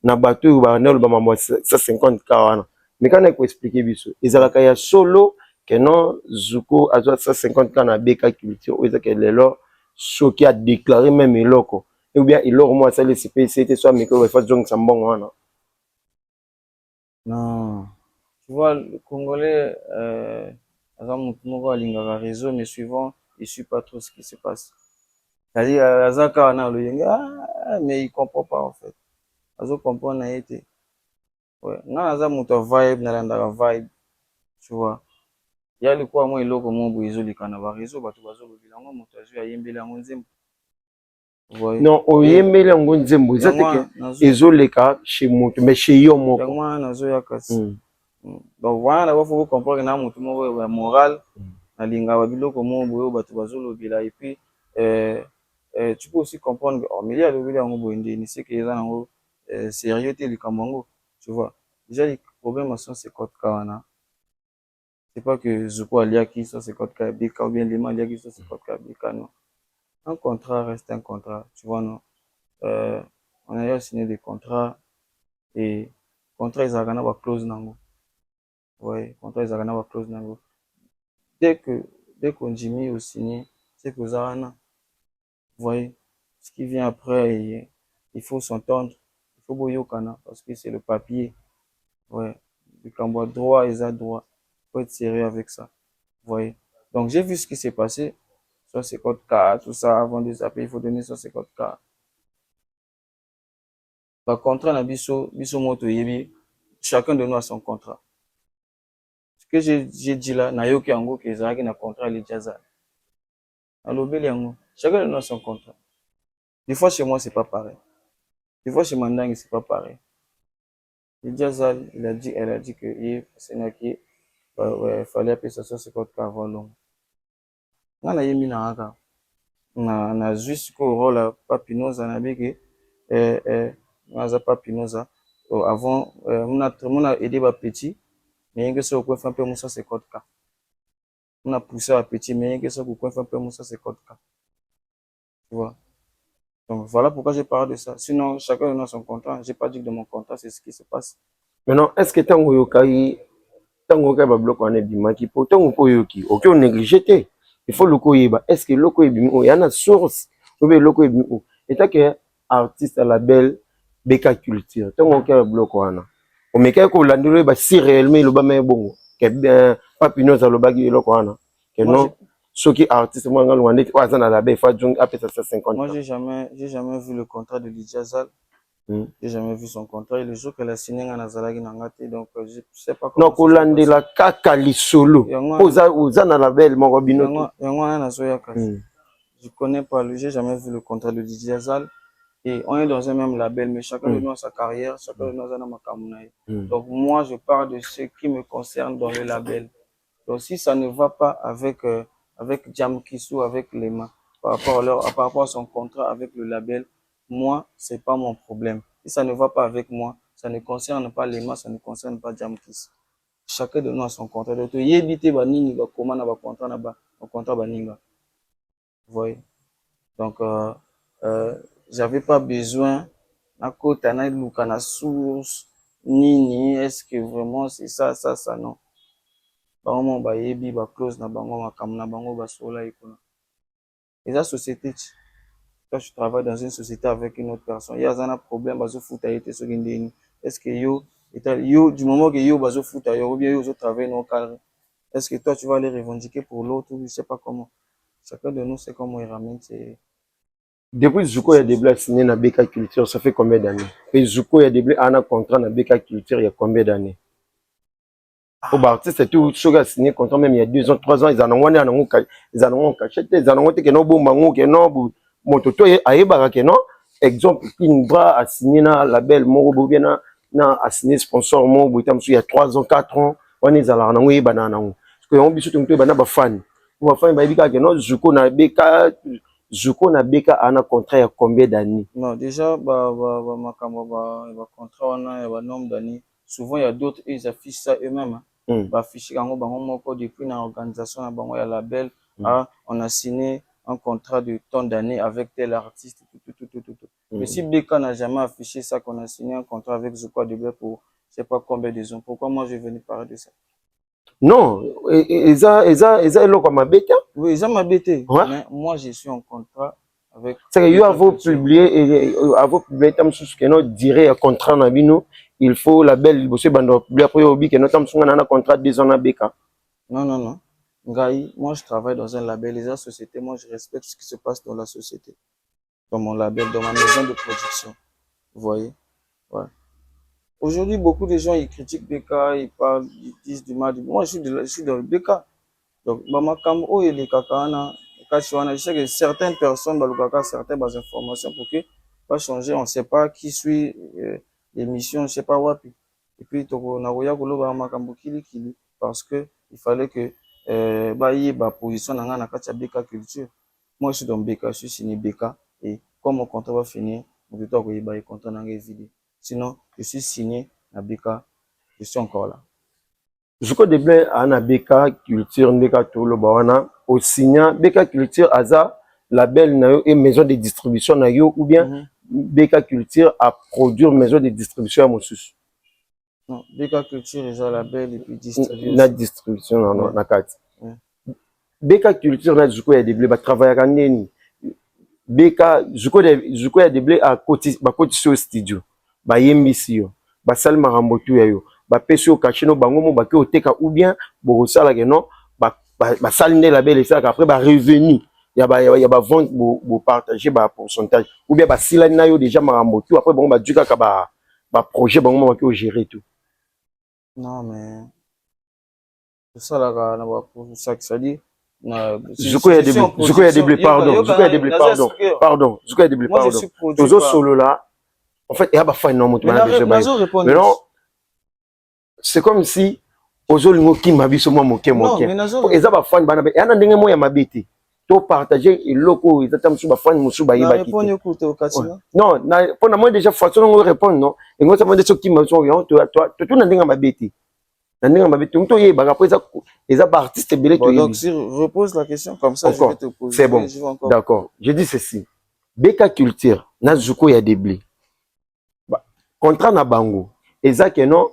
na bato ba na ba mambo 150K wana mais quand on expliquer biso ezalaka ya solo que non Zuko azwa 150K na beka culture ou ezaka lelo choqué à déclarer même eloko ou bien eloko moi ça les CPC soit mais que faut zongisa mbongo wana. Non, tu vois le Congolais un réseau, mais suivant, il ne suit pas trop ce qui se passe. C'est-à-dire, Azaka, mais il ne comprend pas en fait. Azo comprend, n'a été. Ouais, non, Azamuta vibe, n'a vibe, tu vois. Il y a le quoi, moi, il a comme moi, il a un réseau, bah, tu vas au bilan, moi, tu as yembé la monzem. Non, au yembé la monzem, vous êtes ezoleka chez moi, mais chez yo moi. Moi, nazo yakasi. Donc voilà, il faut comprendre que nous avons moral, na linga wa biloko mo boyo bato bazolobela et puis tu peux aussi comprendre que mais il y a le biloko ngo boyende ni c'est que eza nango sérieux te likambo ngo tu vois déjà les problèmes sont ces codes kawana C'est pas que Zuko aliaki ça c'est code KBK ou bien Lima aliaki ça c'est code KBK, non. Un contrat reste un contrat, tu vois, non. On a signé des contrats et contrat ils ont une clause nango. Ouais, contrat ils ont une clause nango. Dès qu'on Jimmy au signé, c'est que ça vous voyez, ce qui vient après, il faut s'entendre, il faut boyokana parce que c'est le papier. Ouais, le cambo droit, ils ont droit. Faut être sérieux avec ça. Vous voyez. Donc j'ai vu ce qui s'est passé. Ça c'est code K, tout ça, avant de zapper, il faut donner ça c'est code K. Par contrat, na biso moto yebi, chacun de nous a son contrat. Ce que j'ai dit là, na yoki yango que ezalaki na contrat les jaza. Alobeli yango, chacun de nous a son contrat. Des fois chez moi c'est pas pareil. Des fois chez Mandang c'est pas pareil. Les jaza, elle a dit que c'est naki, ouais, fallait appeler ça c'est code K avant long. Nga na yemi na haka. Na juste ko rôle papinoza na beke naza papinoza avant mona aider ba petit mais que ça ko fa un peu musa c'est code K. Mona pousser ba petit mais que ça ko fa un peu musa c'est code K. Tu vois. Donc voilà pourquoi j'ai parlé de ça. Sinon chacun a son contrat, j'ai pas dit que de mon contrat c'est ce qui se passe. Maintenant, est-ce que tango yokai tango ka ba bloc on est bimaki po tango po yoki OK on néglige té. Il faut le koyeba. Est-ce que le koyebi o yana source ou bien le koyebi o état que artiste à label Beka Culture tango ka bloc wana o meka ko landelo ba si réellement le ba me bongo que bien papino za lo bagi lo wana que non ceux qui artiste moi ngalo wande wa za na label fa jung après ça 50. Moi j'ai jamais vu le contrat de Lydia Zal. J'ai jamais vu son contrat. Et le jour qu'elle a signé un Nazalagi Nangate, donc je sais pas comment. Non, Kolande la kaka li solo. Oza na label mon robino. Je connais pas, j'ai jamais vu le contrat de Lydia Zal. Et on est dans un même label, mais chacun de nous a sa carrière, chacun de nous a ma kamunaï. Donc moi, je parle de ce qui me concerne dans le label. Donc si ça ne va pas avec avec Jam Kissou, avec Lema, par rapport à son contrat avec le label, moi, c'est pas mon problème. Si ça ne va pas avec moi, ça ne concerne pas Lema, ça ne concerne pas Jam Kissou. Chacun de nous a son contrat. Donc il y a évité banini ba comment na ba contrat baninga. Vous voyez. Donc j'avais pas besoin na kota na luka na source nini, est-ce que vraiment c'est ça non. Bango ba yebi ba close na bango makamna na bango ba sola ikona. Et la société, quand je travaille dans une société avec une autre personne, il y a un problème bazo futa été sur une. Est-ce que yo du moment que yo bazo futa yo ou bien yo travaille non cadre, est-ce que toi tu vas les revendiquer pour l'autre ou je sais pas comment. Chacun de nous sait comment il ramène ses. Depuis Zuko il y a des blagues signées dans Beka Culture, ça fait combien d'années? Et Zuko il y a des blagues en contrat dans Beka Culture, il y a combien d'années? Au artiste c'est tout chose à signer contrat même il y a 2 ans 3 ans ils en ont caché ils en ont que non bon mango que non mototo ayebaka que non exemple une bras a signé na label moko bien na a signé sponsor moko il y a 3 ans 4 ans on est allé na yeba na ngo parce que on biso tout bana ba fan ba yebika que non Zuko na Beka ana contrat ya combien d'années? Non déjà makambo ba contrat on a ba nombre d'années souvent il y a d'autres ils affichent ça eux-mêmes. Afficher bango moko depuis na organisation na bango ya label on a signé un contrat de tant d'années avec tel artiste tout. Mais si Beka n'a jamais affiché ça qu'on a signé un contrat avec Zuko de pour je sais pas combien de ans, pourquoi moi je venais parler de ça? Non, eza eloko mabete. Oui, eza mabete. Mais moi je suis en contrat avec. C'est que yo avez publié tam sous que no dire contrat na bino, il faut label bosse bando publier après obi que no tam sous na contrat 2 ans na Beka. Non. Ngai, moi je travaille dans un label, les sociétés, moi je respecte ce qui se passe dans la société. Dans mon label, dans ma maison de production. Vous voyez? Ouais. Aujourd'hui, beaucoup de gens ils critiquent Beka, ils parlent, ils disent du mal. Moi je suis dans le Beka. Donc, Bamakam, et les kakana, je sais que certaines personnes, certaines informations pour que pas changer, on ne sait pas qui suit l'émission, je ne sais pas wapi. Et puis, parce que il fallait que position dans la Beka Culture. Moi, je suis dans Beka, je suis signé Beka, et comme mon contrat va finir, je vais content dans les vidéos. Sinon, je suis signé à Beka, je suis encore là. Zuko de blé ana Beka Culture ndeka tolo bawana au signa Beka Culture aza label na yo et maison de distribution na yo ou bien Beka Culture a produire maison de distribution à Moussous. Non, Beka Culture est label et puis distribution. La distribution na carte. Beka Culture na Zuko ya de blé ba travailler kaneni. Beka Zuko ya de blé a côté ba côté sur studio. Ba yembisi yo. Ba sal marambo tu ya yo. Ba pesi au cachet no bango mo ba ke oteka ou bien bo sala ke non ba saliner la belle ça après ba revenu ya ba vente bo partager ba pourcentage ou bien ba silani na yo déjà marambo tu après bon ba duka ka ba projet bango mo ba ke gérer tout. Non mais ça là na ba pour ça que ça dit Zuko ya début pardon Zuko ya début pardon Zuko ya début pardon tozo solo là en fait il y a ba fin non moto na déjà mais non c'est comme si ozolingo kima biso mwa moke eza ba fan bana ya na ndenge mo ya mabete to partager eloko ezata musu ba fan musu ba yeba kiti non na pona moi déjà façon ngo répondre non et ngo ça m'a dit so kima so to tout na ndenge mabete na ndenge mabete to yeba après eza ba artiste belé to donc si repose la question comme ça je vais te poser c'est bon d'accord je dis ceci Beka Culture na Zuko ya deblé contrat na bango eza que non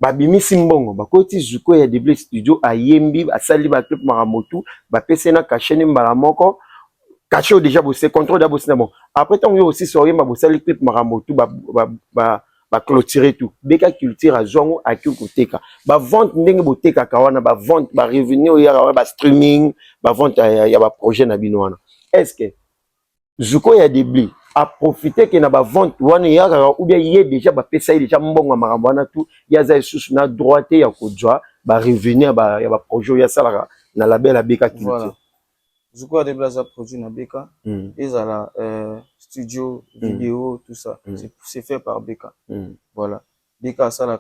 babimisi mbongo bakoti Zuko ya deblé studio ayembi asali ba clip maramotu ba pese na cachet mbala moko cachet déjà bossé contrôle d'abord c'est bon après tant yo aussi soyez ma bossali clip maramotu ba clôturer tout Beka Culture a zongo aki koteka ba vente ndenge boteka kawana ba vente ba revenu ya ba streaming ba vente ya ba projet na bino wana est-ce que Zuko ya deblé a profité que na ba vente wana ya ou bien yé déjà ba pesa déjà mbongo makambo wana tout ya za sous na droite ya kodjwa ba revenu ya ba projet ya sala na label ya Beka Culture. Voilà. Zuko ya deblé a produit na Beka et la studio vidéo tout ça c'est fait par Beka. Voilà. Beka ça là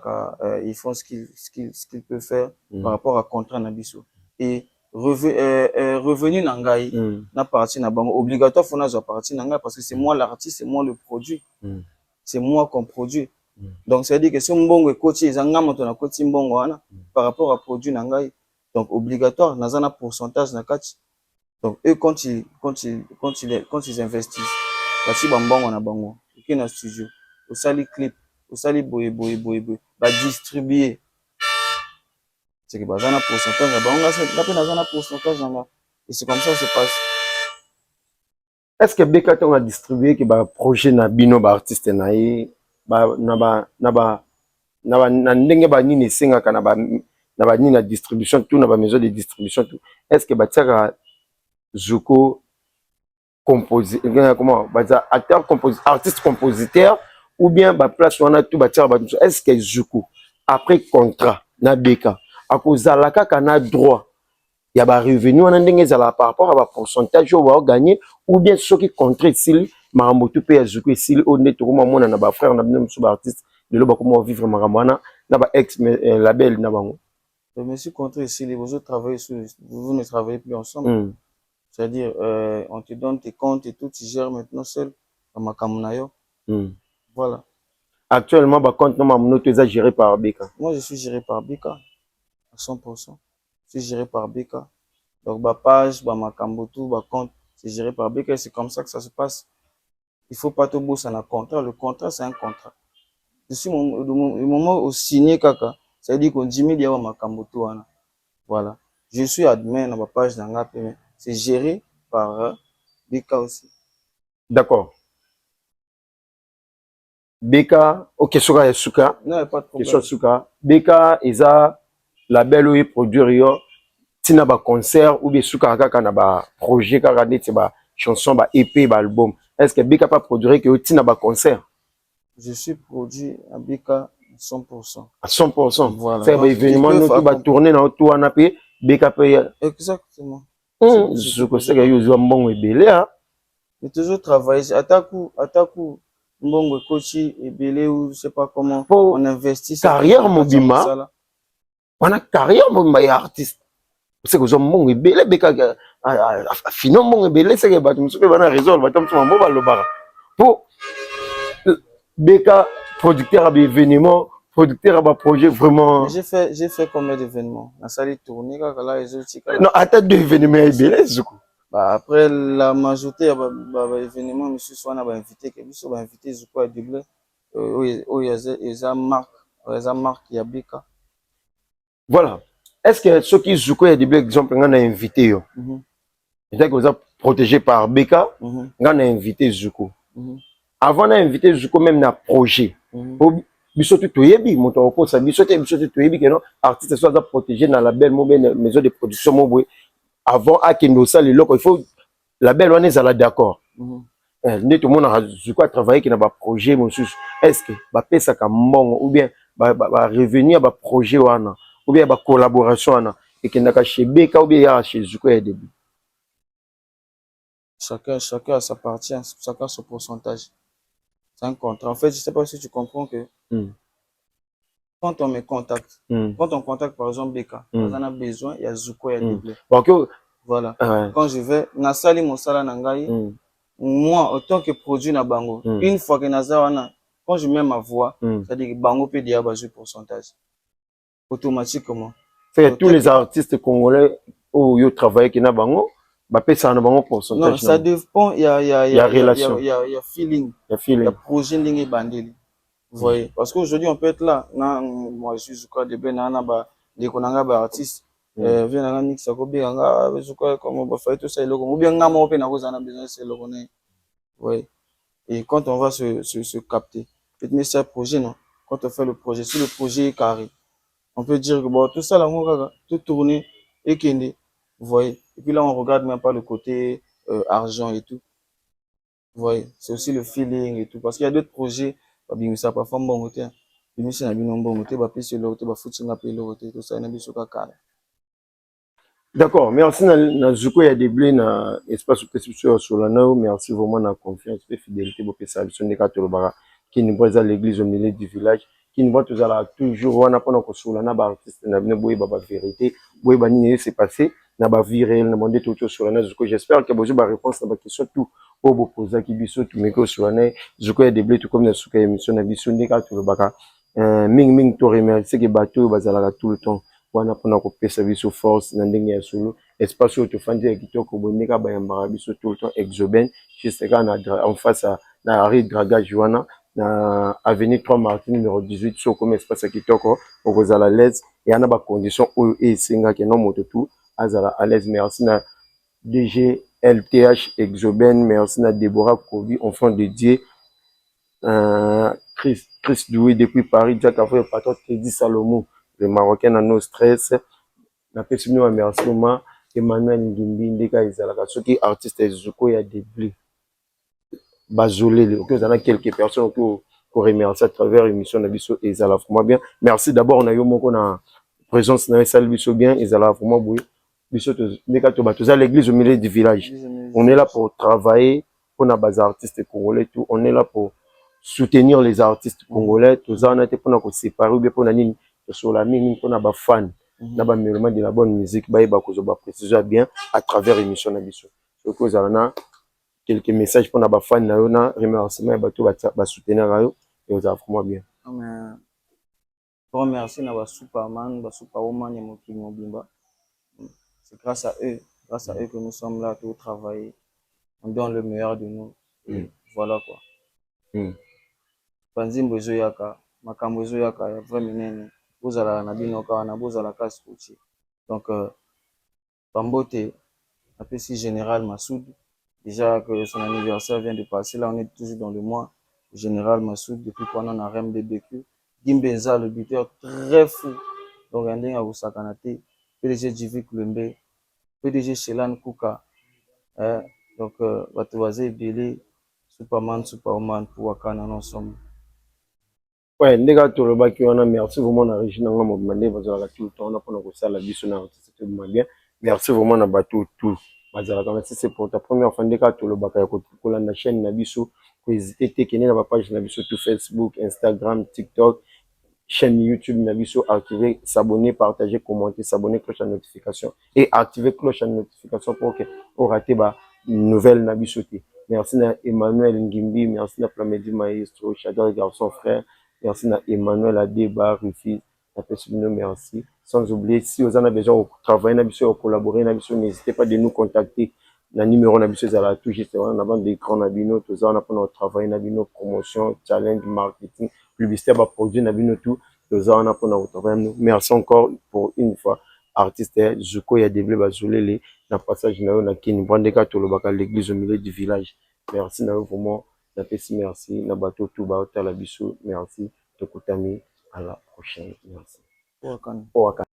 ils font ce qu'il peut faire par rapport à contrat na biso et revenu nangai na partie na bango obligatoire faut na partie nangai parce que c'est moi l'artiste c'est moi le produit c'est moi qu'on produit donc ça veut dire que si mbongo ekoti ezanga moto na koti mbongo wana par rapport à produit nangai donc obligatoire nazana pourcentage na kati donc eux quand ils investissent basi ba mbongo na bango qui na studio au sali clip au sali boye ba distribuer c'est que bazana pourcentage na bango la pe nazana pourcentage na et c'est comme ça se passe. Est-ce que Beka a distribué que ba projet na bino ba artiste na ye ba na ndenge ba nini senga kana ba nini na distribution tout na ba maison de distribution tout est-ce que ba tsaka Zuko composé comment ba acteur compositeur artiste compositeur ou bien ba place wana tout ba tsaka ba est-ce que Zuko après contrat na Beka akozala kaka na droit ya ba revenu wana ndenge ezala par rapport à ba pourcentage au va gagner ou bien ceux qui contrat s'il marambotu pe ya Zuko s'il on est tout mona na ba frère na bino musu ba artiste de lo ba comment vivre maramwana na ba ex label na bango monsieur contrat s'il vous travaillez sur vous ne travaillez plus ensemble c'est-à-dire on te donne tes comptes et tout tu gères maintenant seul dans makamuna yo voilà actuellement ba compte na mamuno to est géré par Beka. Moi je suis géré par Beka à 100%. C'est géré par Beka. Donc, ma page, ma Kambotu, ma compte, c'est géré par Beka et c'est comme ça que ça se passe. Il faut pas te bosser un contrat. Le contrat, c'est un contrat. Je suis au moment où signé Kaka, ça veut dire qu'on dit 10 000 ma Kambotu. Voilà. Je suis admin dans ma page d'Angap, mais c'est géré par Beka aussi. D'accord. Beka, ok, Suka et Suka. Non, pas de problème. Question Suka. Beka, Isa. Label ou produire yo tina ba concert ou bien Suka kaka na ba projet kaka neti ba chanson ba EP ba album est-ce que Beka pas produire que tina ba concert? Je suis produit à Beka 100%. À 100%. Voilà. Faire ba événement nous ba tourner na tout wana pe Beka pe exactement. Je sais que yo zo mbongo ebele hein. Mais toujours travailler ataku mbongo coach ebele ou je sais pas comment on investit carrière mobima. On a carrière mon artiste c'est que zo mbongo ebele Beka fino mbongo ebele c'est que bato musupe bana résolve bato musupe mbo ba lobara pour Beka producteur à événement producteur à projet vraiment. J'ai fait combien d'événements? La salle est tournée, là, les autres. Non, attends, 2 événements, Zuko. Bah, après, la majorité, événements, monsieur Swana va inviter, que monsieur va inviter Zuko à double. Il y a marque, il y a Bika. Voilà. Est-ce que ceux qui Zuko a double exemple, on a invité, c'est-à-dire que vous êtes protégé par Bika, on a invité Zuko. Avant d'inviter Zuko, même dans projet. Biso tu toyebi moto ko sa biso te toyebi que non artiste soit protégé dans la belle maison de production mo avant à kendo ça le loco il faut la belle on est là d'accord tout le monde a Zuko travailler qui na ba projet monsieur est-ce que ba pesa ka mbongo ou bien ba revenir ba projet wana ou bien ba collaboration wana et qui na ka chez Beka ou bien chez Zuko et début chacun a sa partie, chacun son pourcentage. C'est un contrat. En fait, je sais pas si tu comprends que quand on me contacte, quand on contacte par exemple Beka, on a besoin, il y a Zuko, il y a double. Voilà. Quand je vais, Nasali Monsala Nangai, moi, en tant que produit na Bango, une fois que Nazawana, quand je mets ma voix, c'est-à-dire que Bango peut dire un pourcentage. Automatiquement. C'est tous les artistes congolais où ils travaillent qui na Bango. Bah, ça n'a pas pourcentage. Non, ça dépend. Il y a relation. Il y a feeling. Il y a projet ligne bandeli. Vous voyez? Parce qu'aujourd'hui, on peut être là. Moi, je suis Zuko de Benana, des Konanga, artistes. Viens mix à Kobe, Zuko, comme on va faire tout ça, ou bien on a besoin de c'est le connaît. Oui. Et quand on va se capter, peut-être ça projet, non? Quand on fait le projet, si le projet est carré, on peut dire que bon, tout ça, là, tout tourner et qu'il vous voyez. Et puis là, on regarde même pas le côté argent et tout. Vous voyez, c'est aussi le feeling et tout. Parce qu'il y a d'autres projets, ça pas fait bon côté. Ça n'a pas bon côté, tout ça, d'accord, merci na Zuko ya début na espace sur la nao, merci vraiment na confiance et fidélité pour que ça soit ne katolobara qui ne voit l'église au milieu du village qui ne voit toujours wana pona ko sur la na ba artiste na bine boye ba vérité boye ba nini c'est passé na ba vie réelle na monde tout sur la na Zuko. J'espère que vous avez réponse à ba question tout au beau poser qui biso tout meko sur la na Zuko ya début tout comme na suka émission na biso ne katolobara ming to remercier que bateau bazala tout le temps wana pona kopesa biso force na ndenge ya solo espace où tu fandi ya kitoko bondeka bayambaka biso tout le temps exoben juste en face na rue dragage wana na avenue 3 Martin numéro 18 so comme espace ya kitoko okozala à l'aise et ana ba condition oyo esengaki no moto tout azala à l'aise. Merci na DG LTH exoben, merci na Deborah Kobi enfant de Dieu, Chris Doué depuis Paris, Jack Afro patron Teddy Salomon le Marocain à nos stress. La personne nous remercie vraiment Emmanuel Ngimbi ndeka ezalaka soki artiste Zuko ya début bazolé que vous avez quelques personnes pour remercier à travers l'émission Nabiso ezala vraiment bien. Merci d'abord on a eu moko na présence na salle biso bien ezala vraiment boui biso ndeka to batoza l'église au milieu du village. On est là pour travailler pour na bas artistes congolais tout, on est là pour soutenir les artistes congolais tout ça on a été pour na ko séparer ou bien pour na nini sur la mine pour na ba fan na ba mélomane de la bonne musique ba ba ko ba préciser bien à travers l'émission Nabiso. Donc vous avez quelques messages pour na ba fan na yo na remerciement ba to ba soutenir yo et vous avez vraiment bien. Merci na ba Superman, ba Superwoman et Moki Mobimba. C'est grâce à eux que nous sommes là pour travailler. On donne le meilleur de nous. Et voilà quoi. Panzimbo Zoyaka, Makambo Zoyaka, ya vrai minene. Bozala na binoka na bozala kaskuchi. Donc Pambote, appelé Général Massoud. Déjà que son anniversaire vient de passer, là on est toujours dans le mois. Général Massoud, depuis pendant on a RMBBQ. Gimbenza, le buteur très fou. Donc un dingue à Ousakanate. PDG Jivi Kulembe. PDG Shelan Kuka. Donc Batoazé Belé, Superman, Superwoman pour Wakana ensemble. Ouais, ndeka tolobaki wana merci vraiment na Regina ngamo bande bazala tout le temps on a pona ko sala biso na artiste bien. Merci vraiment na bateau tout. Bazala comme si c'est pour ta première fois ndeka tolobaka ya ko kolanda chaîne na biso ko hésiter te kene na ba page na biso tout Facebook, Instagram, TikTok, chaîne YouTube na biso activer, s'abonner, partager, commenter, s'abonner, cloche à notification et activer cloche à notification pour que on rate ba nouvelle na biso te. Merci na Emmanuel Ngimbi, merci na Plamedi Maestro, Chador garçon frère. merci na Emmanuel Adeba Rufis merci. Sans oublier, si vous en avez besoin de travailler, de collaborer, n'hésitez pas de nous contacter. Le numéro est à la touche, justement, on a des grands nabino, tout ça, on a pour travailler, nabino, promotion, challenge, marketing, publicité, produit, nabino, tout, ça, on a pour travailler. Merci encore pour une fois. Artiste, Zuko, il y a des bleus, les na passage, na Kini, Brandeka, tout le bacal, l'église au milieu du village. Merci, na vraiment, na pesi, merci, na bateau, tout, la biso, merci, Tokutami, à la prochaine, merci.